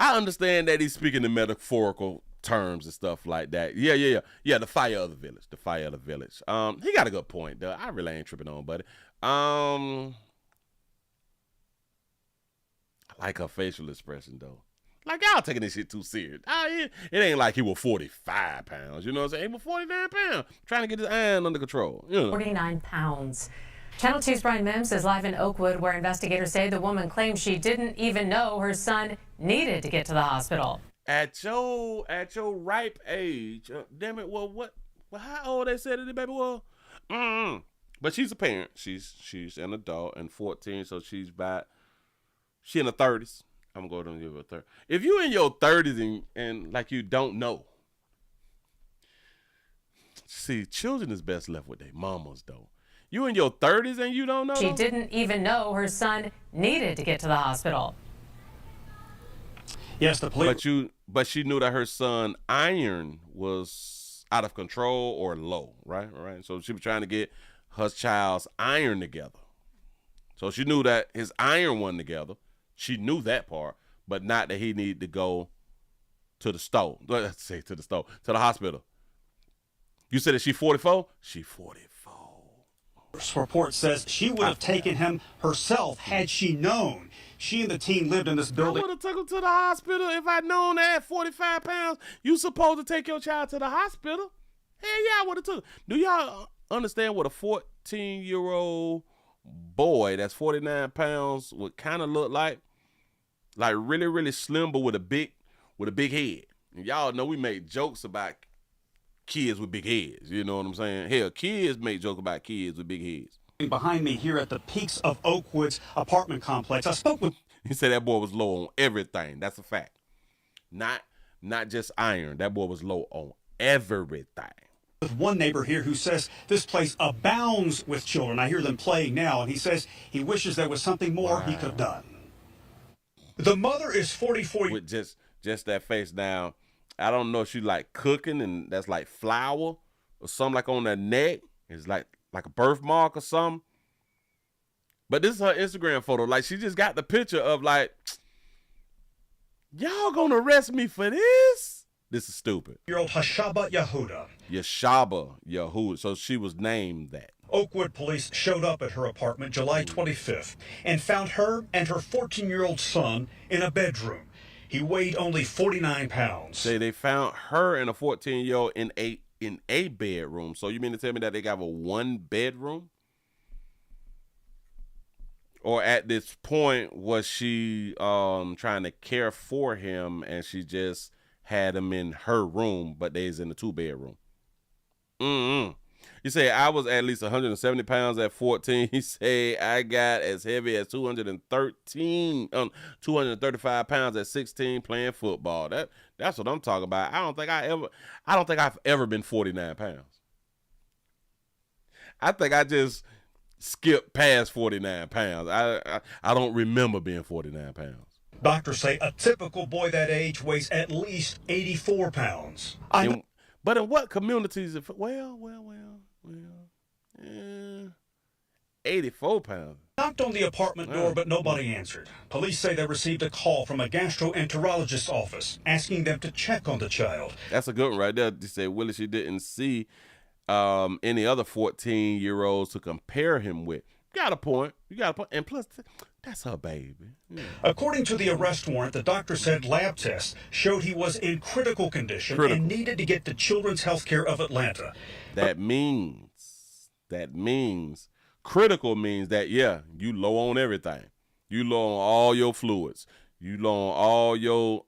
S3: understand that he's speaking in metaphorical terms and stuff like that. Yeah. The fire of the village. The fire of the village. He got a good point, though. I really ain't tripping on, buddy. I like her facial expression, though. Like, y'all taking this shit too serious. It ain't like he was 45 pounds. You know what I'm saying? He was 49 pounds. Trying to get his iron under control. You know.
S4: 49 pounds. Channel 2's Brian Mims is live in Oakwood, where investigators say the woman claims she didn't even know her son needed to get to the hospital.
S3: At your ripe age, damn it. Well, how old they said it, baby? Well, but she's a parent. She's an adult and 14, so she in her 30s. I'm going to give her 30. If you in your 30s and like you don't know, see, children is best left with their mamas, though. You in your 30s and you don't know?
S4: She didn't even know her son needed to get to the hospital.
S5: Yes, the police.
S3: But she knew that her son iron was out of control or low, right? Right. So she was trying to get her child's iron together. So she knew that his iron wasn't together. She knew that part, but not that he needed to go to the store. Let's say to the hospital. You said that she 44? She 44.
S5: Report says she would have taken him herself had she known. She and the team lived in this building.
S3: I would have took him to the hospital if I'd known that at 45 pounds, you supposed to take your child to the hospital. Hell yeah, I would have took him. Do y'all understand what a 14-year-old boy that's 49 pounds would kind of look like? Like really, really slim, but with a big head. And y'all know we make jokes about kids with big heads. You know what I'm saying? Hell, kids make jokes about kids with big heads.
S5: Behind me here at the Peaks of Oakwood's apartment complex, I spoke with...
S3: He said that boy was low on everything. That's a fact. Not just iron. That boy was low on everything.
S5: With one neighbor here who says this place abounds with children. I hear them playing now, and he says he wishes there was something more he could have done. The mother is 44.
S3: With just that face now, I don't know if she like cooking and that's like flour or something like on her neck. It's like a birthmark or something. But this is her Instagram photo. Like she just got the picture of like, y'all gonna arrest me for this? This is stupid.
S5: Year-old Hashaba Yehuda.
S3: Yashaba Yehuda. So she was named that.
S5: Oakwood police showed up at her apartment July 25th and found her and her 14-year-old son in a bedroom. He weighed only 49 pounds.
S3: They found her and a 14-year-old in a bedroom. So you mean to tell me that they got a one bedroom? Or at this point was she trying to care for him and she just had him in her room, but they's in the 2-bedroom? He said, I was at least 170 pounds at 14. He said, I got as heavy as 235 pounds at 16 playing football. That's what I'm talking about. I don't think I've ever been 49 pounds. I think I just skipped past 49 pounds. I don't remember being 49 pounds.
S5: Doctors say a typical boy that age weighs at least 84 pounds.
S3: But in what communities? 84 pounds.
S5: Knocked on the apartment door, but nobody answered. Police say they received a call from a gastroenterologist's office asking them to check on the child.
S3: That's a good one right there. They say Willie, she didn't see any other 14-year-olds to compare him with. You got a point. And plus, that's her baby. Yeah.
S5: According to the arrest warrant, the doctor said lab tests showed he was in critical condition and needed to get to Children's Healthcare of Atlanta.
S3: That means critical means that, yeah, you low on everything. You low on all your fluids. You low on all your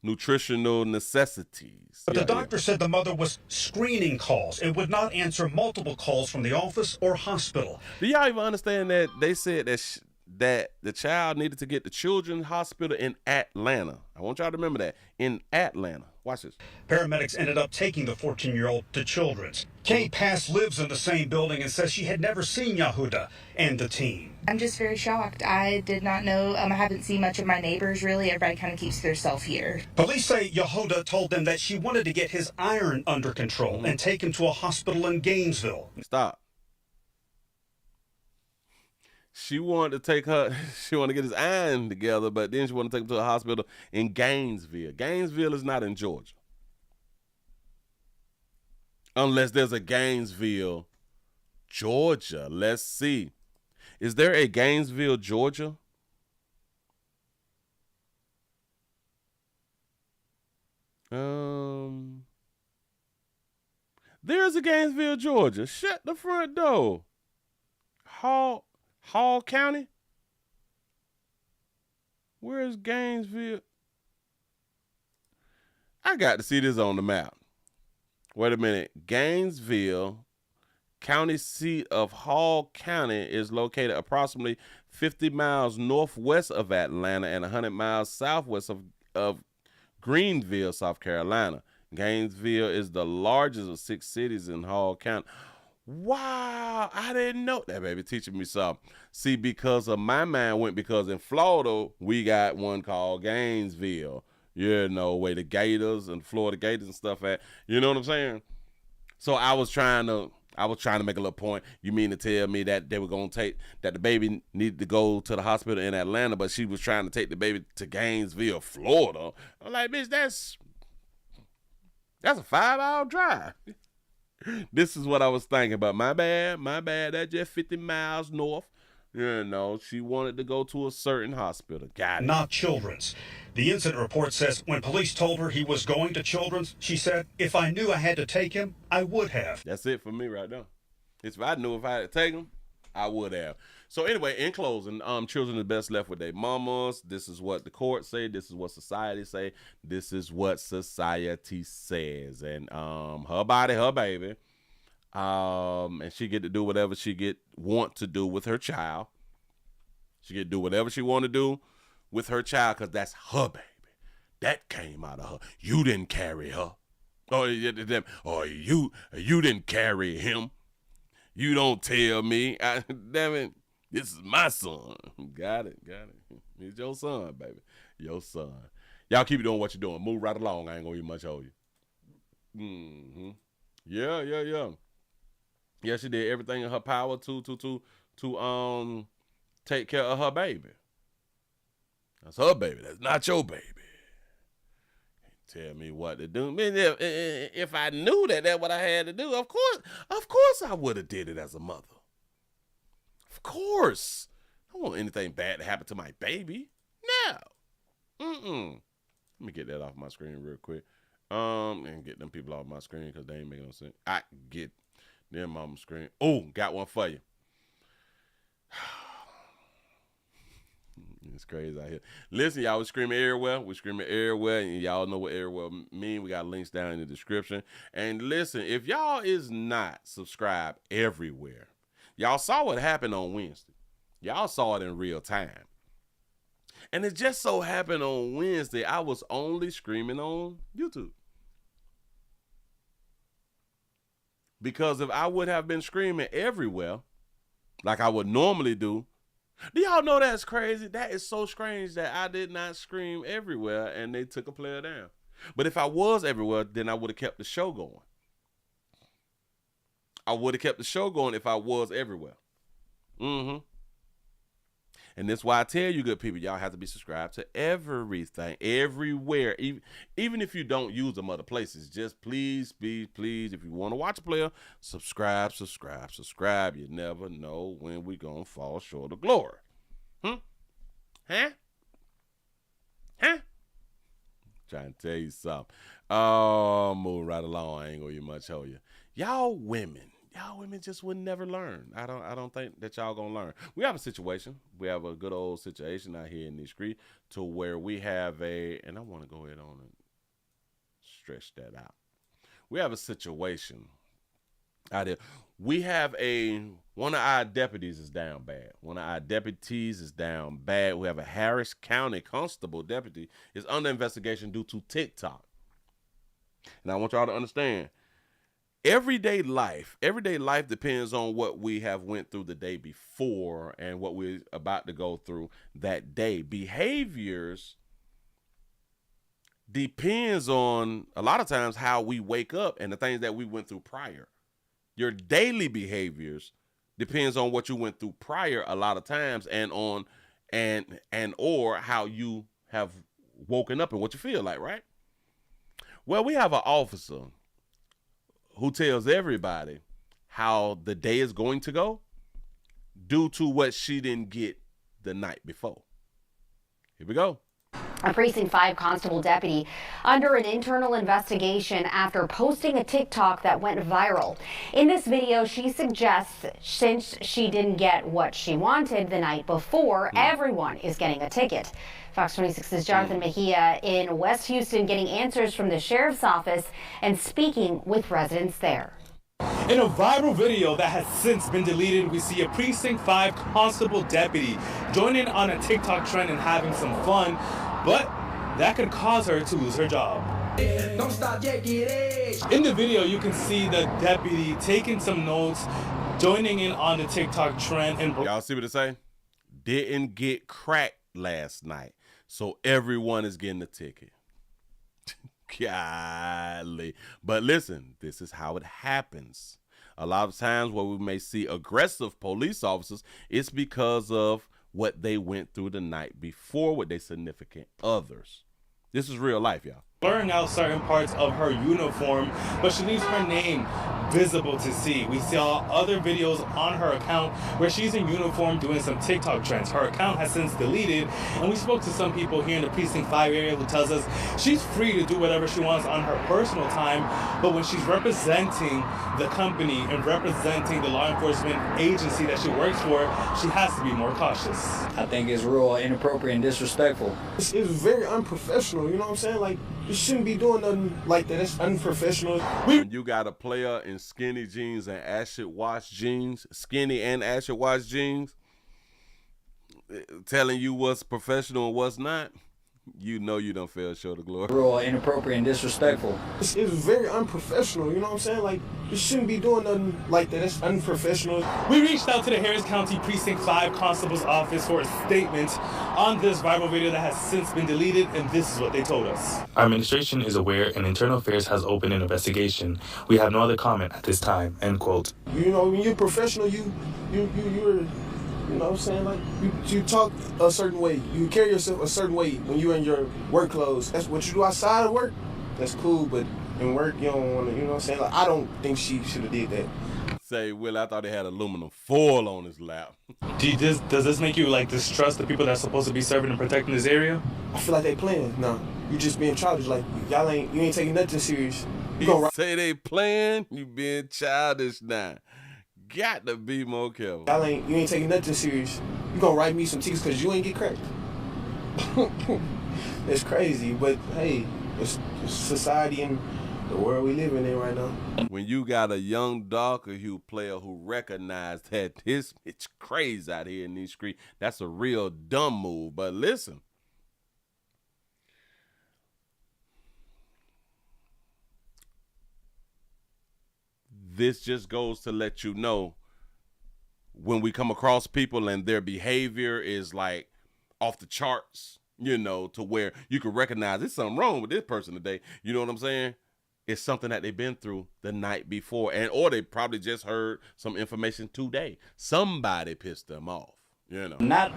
S3: nutritional necessities.
S5: But the doctor said the mother was screening calls and would not answer multiple calls from the office or hospital.
S3: Do y'all even understand that they said that the child needed to get to Children's Hospital in Atlanta? I want y'all to remember that. In Atlanta. Watch this.
S5: Paramedics ended up taking the 14-year-old to Children's. Kate Pass lives in the same building and says she had never seen Yehuda and the team.
S6: I'm just very shocked. I did not know. I haven't seen much of my neighbors, really. Everybody kind of keeps to themselves here.
S5: Police say Yehuda told them that she wanted to get his iron under control and take him to a hospital in Gainesville.
S3: Stop. She wanted to take her, she wanted to get his iron together, but then she wanted to take him to a hospital in Gainesville. Gainesville is not in Georgia. Unless there's a Gainesville, Georgia. Let's see. Is there a Gainesville, Georgia? There's a Gainesville, Georgia. Shut the front door. Hall County? Where's Gainesville? I got to see this on the map. Wait a minute. Gainesville, county seat of Hall County, is located approximately 50 miles northwest of Atlanta and 100 miles southwest of Greenville, South Carolina. Gainesville is the largest of 6 cities in Hall County. Wow, I didn't know that, baby. Teaching me something. See, because of my mind went, because in Florida, we got one called Gainesville. You know, where the Gators and Florida Gators and stuff at. You know what I'm saying? So I was trying to make a little point. You mean to tell me that they were going to take, that the baby needed to go to the hospital in Atlanta, but she was trying to take the baby to Gainesville, Florida? I'm like, bitch, that's a 5-hour drive. This is what I was thinking about. My bad. That's just 50 miles north. You know, she wanted to go to a certain hospital. Got it.
S5: Not Children's. The incident report says when police told her he was going to Children's, she said, if I knew I had to take him, I would have.
S3: That's it for me right now. If I knew if I had to take him, I would have. So anyway, in closing, children are best left with their mamas. This is what the courts say. This is what society say. This is what society says. And her body, her baby. And she get to do whatever she want to do with her child. She get to do whatever she want to do with her child, because that's her baby. That came out of her. You didn't carry her. Or you didn't carry him. You don't tell me. Damn it. This is my son. Got it. It's your son, baby. Your son. Y'all keep doing what you're doing. Move right along. I ain't gonna even much hold you. Yeah. Yeah, she did everything in her power to take care of her baby. That's her baby. That's not your baby. Can't tell me what to do. Man, if I knew that's what I had to do, of course I would have did it as a mother. Of course. I don't want anything bad to happen to my baby. No. Let me get that off my screen real quick. And get them people off my screen because they ain't making no sense. I get them on my screen. Oh, got one for you. It's crazy out here. Listen, y'all, we screaming everywhere. And y'all know what everywhere mean. We got links down in the description. And listen, if y'all is not subscribed everywhere, y'all saw what happened on Wednesday. Y'all saw it in real time. And it just so happened on Wednesday, I was only screaming on YouTube. Because if I would have been screaming everywhere, like I would normally do y'all know that's crazy? That is so strange that I did not scream everywhere and they took a player down. But if I was everywhere, then I would have kept the show going. I would have kept the show going if I was everywhere. And that's why I tell you, good people, y'all have to be subscribed to everything, everywhere. Even if you don't use them other places, just please, if you want to watch a player, subscribe. You never know when we going to fall short of glory. Huh? Trying to tell you something. Oh, moving right along. I ain't going to much hold you. Y'all women just would never learn. I don't think that y'all gonna learn. We have a situation. We have a good old situation out here in the street to where we have and I want to go ahead on and stretch that out. We have a situation out here. We have one of our deputies is down bad. One of our deputies is down bad. We have a Harris County Constable deputy is under investigation due to TikTok. And I want y'all to understand, everyday life depends on what we have went through the day before and what we're about to go through that day. Behaviors depends on, a lot of times, how we wake up and the things that we went through prior. Your daily behaviors depends on what you went through prior a lot of times, and on and or how you have woken up and what you feel like, right? Well, we have an officer who tells everybody how the day is going to go due to what she didn't get the night before. Here we go.
S7: A Precinct 5 constable deputy under an internal investigation after posting a TikTok that went viral. In this video, she suggests since she didn't get what she wanted the night before, everyone is getting a ticket. Fox 26's Jonathan Mejia in West Houston getting answers from the sheriff's office and speaking with residents there.
S21: In a viral video that has since been deleted, we see a Precinct 5 constable deputy joining on a TikTok trend and having some fun, but that could cause her to lose her job. Don't stop yet, get it. In the video, you can see the deputy taking some notes, joining in on the TikTok trend. And
S3: y'all see what it say? Didn't get cracked last night, so everyone is getting a ticket. Golly. But listen, this is how it happens. A lot of times where we may see aggressive police officers, it's because of what they went through the night before with their significant others. This is real life, y'all.
S21: Blurring out certain parts of her uniform, but she leaves her name visible to see. We saw other videos on her account where she's in uniform doing some TikTok trends. Her account has since deleted, and we spoke to some people here in the Precinct 5 area who tells us she's free to do whatever she wants on her personal time, but when she's representing the company and representing the law enforcement agency that she works for, she has to be more cautious.
S8: I think it's real inappropriate and disrespectful.
S10: It's very unprofessional, you know what I'm saying? Like, you shouldn't be doing nothing like that. It's unprofessional.
S3: When you got a player in skinny jeans and acid wash jeans, skinny and acid wash jeans, telling you what's professional and what's not, you know you done fell short of glory.
S8: Real inappropriate and disrespectful.
S10: It's very unprofessional, you know what I'm saying? Like, you shouldn't be doing nothing like that. It's unprofessional.
S21: We reached out to the Harris County Precinct 5 Constable's office for a statement on this viral video that has since been deleted, and this is what they told us.
S11: Our administration is aware and Internal Affairs has opened an investigation. We have no other comment at this time, end quote.
S10: You know, when you're professional, you're you know what I'm saying? Like, you talk a certain way. You carry yourself a certain way when you're in your work clothes. That's what you do outside of work. That's cool, but in work, you don't want to, you know what I'm saying? Like, I don't think she should have did that.
S3: Say, Will, I thought they had aluminum foil on his lap.
S21: Does this make you, like, distrust the people that's supposed to be serving and protecting this area?
S10: I feel like they playing. No, you just being childish. Like, you ain't taking nothing serious.
S3: You say they playing, you being childish now. Got to be more careful.
S10: You ain't taking nothing serious. You gonna write me some tickets because you ain't get cracked. It's crazy, but hey, it's society and the world we living in right now.
S3: When you got a young, darker hue player who recognized that this bitch crazy out here in these streets, that's a real dumb move. But listen, this just goes to let you know when we come across people and their behavior is like off the charts, you know, to where you can recognize there's something wrong with this person today. You know what I'm saying? It's something that they've been through the night before, or they probably just heard some information today. Somebody pissed them off, you know.
S8: Not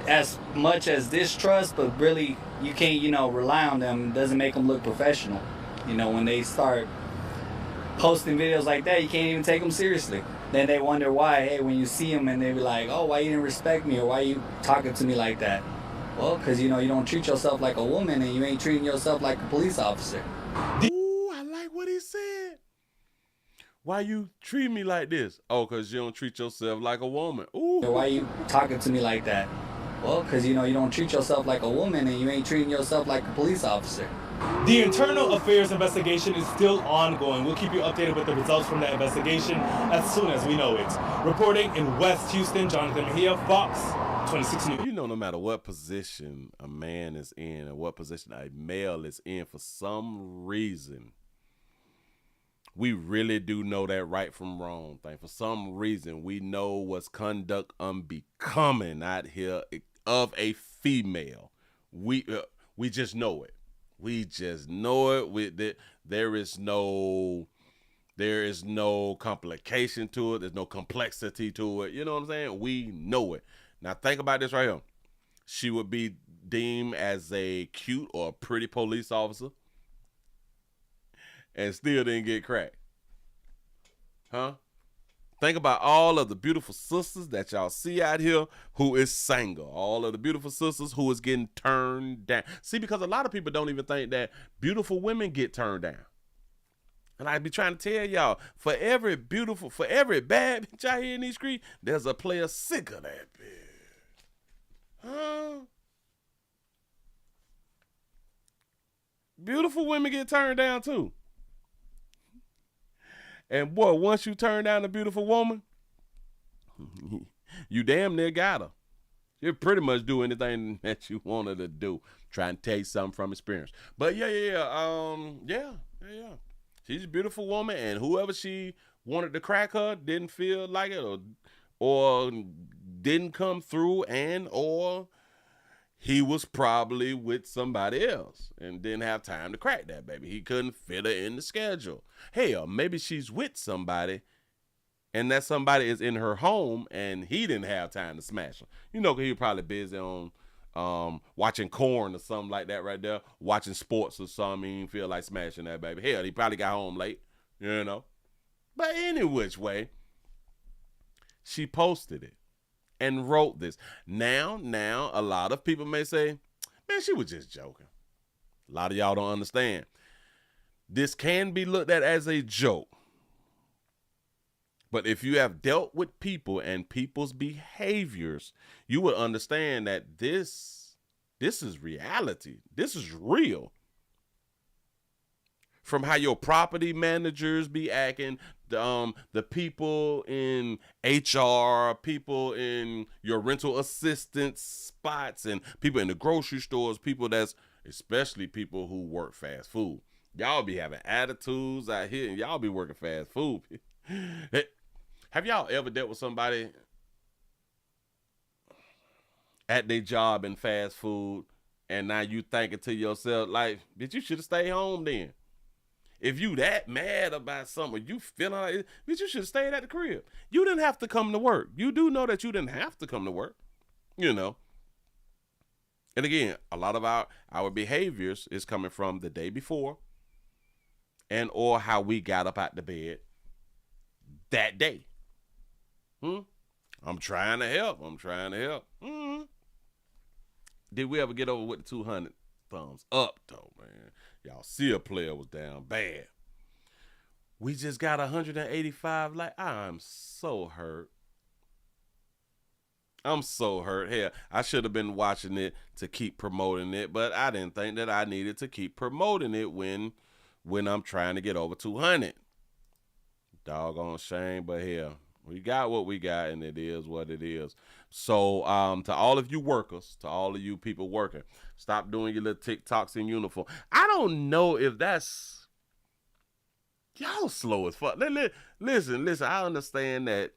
S8: as much as distrust, but really you can't, rely on them. It doesn't make them look professional. When they start posting videos like that, you can't even take them seriously. Then they wonder why, hey, when you see them and they be like, oh, why you didn't respect me, or why you talking to me like that? Well, because, you don't treat yourself like a woman and you ain't treating yourself like a police officer.
S3: Ooh, I like what he said. Why you treat me like this? Oh, because you don't treat yourself like a woman. Ooh.
S8: Why you talking to me like that? Well, because, you don't treat yourself like a woman and you ain't treating yourself like a police officer.
S21: The Internal Affairs investigation is still ongoing. We'll keep you updated with the results from that investigation as soon as we know it. Reporting in West Houston, Jonathan Mejia, Fox 26 News.
S3: You know, no matter what position a man is in or what position a male is in, for some reason, we really do know that right from wrong thing. For some reason, we know what's conduct unbecoming out here of a female. We just know it. We just know it. There is no There is no complication to it. There's no complexity to it. You know what I'm saying? We know it. Now think about this right here. She would be deemed as a cute or pretty police officer and still didn't get cracked. Huh? Think about all of the beautiful sisters that y'all see out here who is single. All of the beautiful sisters who is getting turned down. See, because a lot of people don't even think that beautiful women get turned down. And I be trying to tell y'all, for every bad bitch out here in these streets, there's a player sick of that bitch. Huh? Beautiful women get turned down too. And boy, once you turn down a beautiful woman, you damn near got her. You pretty much do anything that you wanted to do. Trying to tell you something from experience. But yeah. She's a beautiful woman, and whoever she wanted to crack her didn't feel like it, or didn't come through, or he was probably with somebody else and didn't have time to crack that baby. He couldn't fit her in the schedule. Hell, maybe she's with somebody and that somebody is in her home and he didn't have time to smash her. You know, 'cause he was probably busy on watching corn or something like that right there, watching sports or something. He didn't feel like smashing that baby. Hell, he probably got home late, you know. But any which way, she posted it and wrote this. Now, a lot of people may say, man, she was just joking. A lot of y'all don't understand. This can be looked at as a joke. But if you have dealt with people and people's behaviors, you will understand that this is reality. This is real. From how your property managers be acting, the people in HR, people in your rental assistance spots, and people in the grocery stores, especially people who work fast food. Y'all be having attitudes out here, and y'all be working fast food. Have y'all ever dealt with somebody at their job in fast food, and now you thinking to yourself, like, bitch, you should have stayed home then? If you that mad about something, you feeling like it, bitch, you should have stayed at the crib. You didn't have to come to work. You do know that you didn't have to come to work, you know. And again, a lot of our behaviors is coming from the day before and or how we got up out the bed that day. I'm trying to help. Did we ever get over with the 200 thumbs up, though, man? Y'all see a player was down bad. We just got 185 likes. I'm so hurt. Hell, I should have been watching it to keep promoting it, but I didn't think that I needed to keep promoting it when I'm trying to get over 200. Doggone shame, but hell, we got what we got, and it is what it is. So to all of you workers, to all of you people working, stop doing your little TikToks in uniform. I don't know if that's... Y'all slow as fuck. Listen, I understand that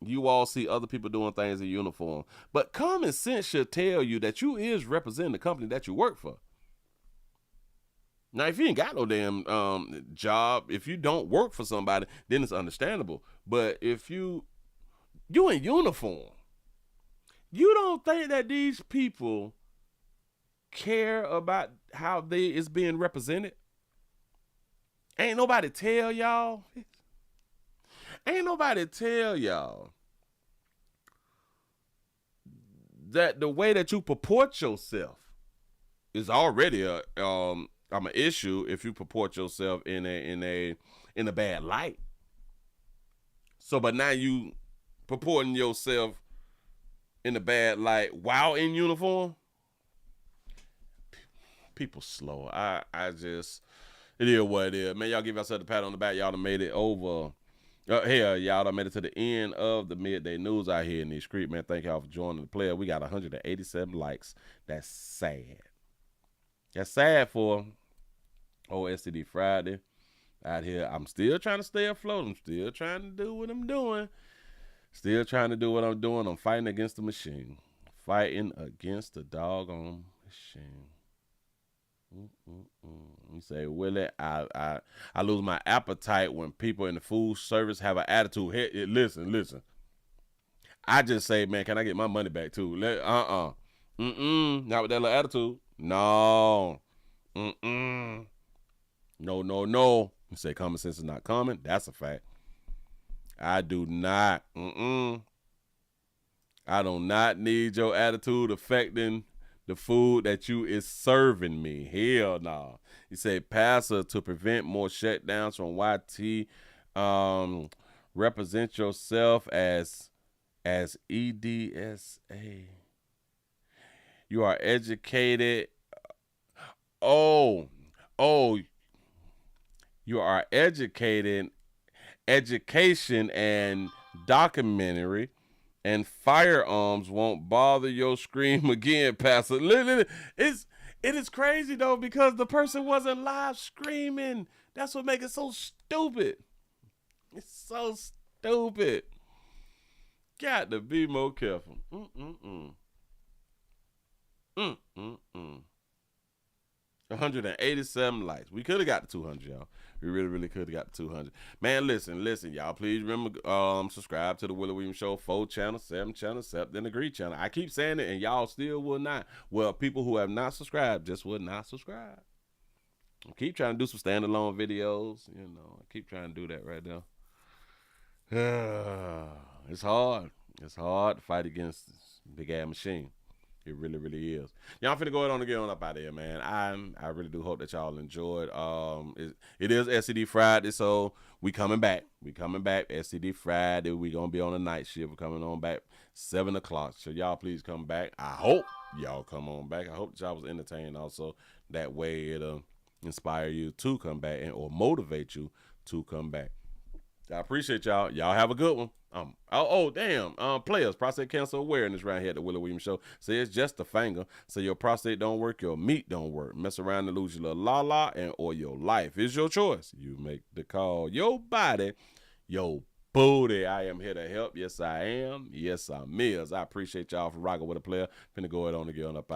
S3: you all see other people doing things in uniform, but common sense should tell you that you is representing the company that you work for. Now, if you ain't got no damn job, if you don't work for somebody, then it's understandable. But if you in uniform, you don't think that these people care about how they is being represented? Ain't nobody tell y'all that the way that you purport yourself is already an issue if you purport yourself in a bad light. So, but now you purporting yourself in a bad light while in uniform. People slow. It is what it is. Man, y'all give yourself a pat on the back. Y'all done made it over. Y'all done made it to the end of the midday news out here in these streets, man. Thank y'all for joining the player. We got 187 likes. That's sad. That's sad for STD Friday out here. I'm still trying to stay afloat. I'm still trying to do what I'm doing. I'm fighting against the machine. Fighting against the doggone machine. You say, Willie, I lose my appetite when people in the food service have an attitude. Hey, listen. I just say, man, can I get my money back too? Not with that little attitude. No. No. You say common sense is not common. That's a fact. I do not. I do not need your attitude affecting the food that you is serving me. Hell no. You say, Pastor, to prevent more shutdowns from YT, represent yourself as EDSA. You are educated. You are educated. Education and documentary and firearms won't bother your scream again, Pastor. It is crazy though, because the person wasn't live screaming. That's what makes it so stupid. It's so stupid. Got to be more careful. 187 likes. We could have got to 200, y'all. We really could have got to 200. Man, listen, y'all. Please remember, subscribe to the Willie Williams Show 4 channel, 7 channel, 7 then the Grady channel. I keep saying it, and y'all still will not. Well, people who have not subscribed just would not subscribe. I keep trying to do some standalone videos. You know, I keep trying to do that right now. It's hard. It's hard to fight against this big ass machine. It really is. Y'all finna go ahead on and get on up out of here, man. I really do hope that y'all enjoyed. It is SCD Friday, so we coming back. SCD Friday. We gonna be on the night shift. We're coming on back 7 o'clock. So y'all please come back. I hope y'all come on back. I hope that y'all was entertained also. That way it'll inspire you to come back or motivate you to come back. I appreciate y'all. Y'all have a good one. Players, prostate cancer awareness right here at the Willie Williams Show. Say it's just a finger. So your prostate don't work, your meat don't work. Mess around and lose your little la-la or your life. It's your choice. You make the call. Your body, your booty. I am here to help. Yes, I am. Yes, I is. I appreciate y'all for rocking with a player. Finna go ahead on and get on up out.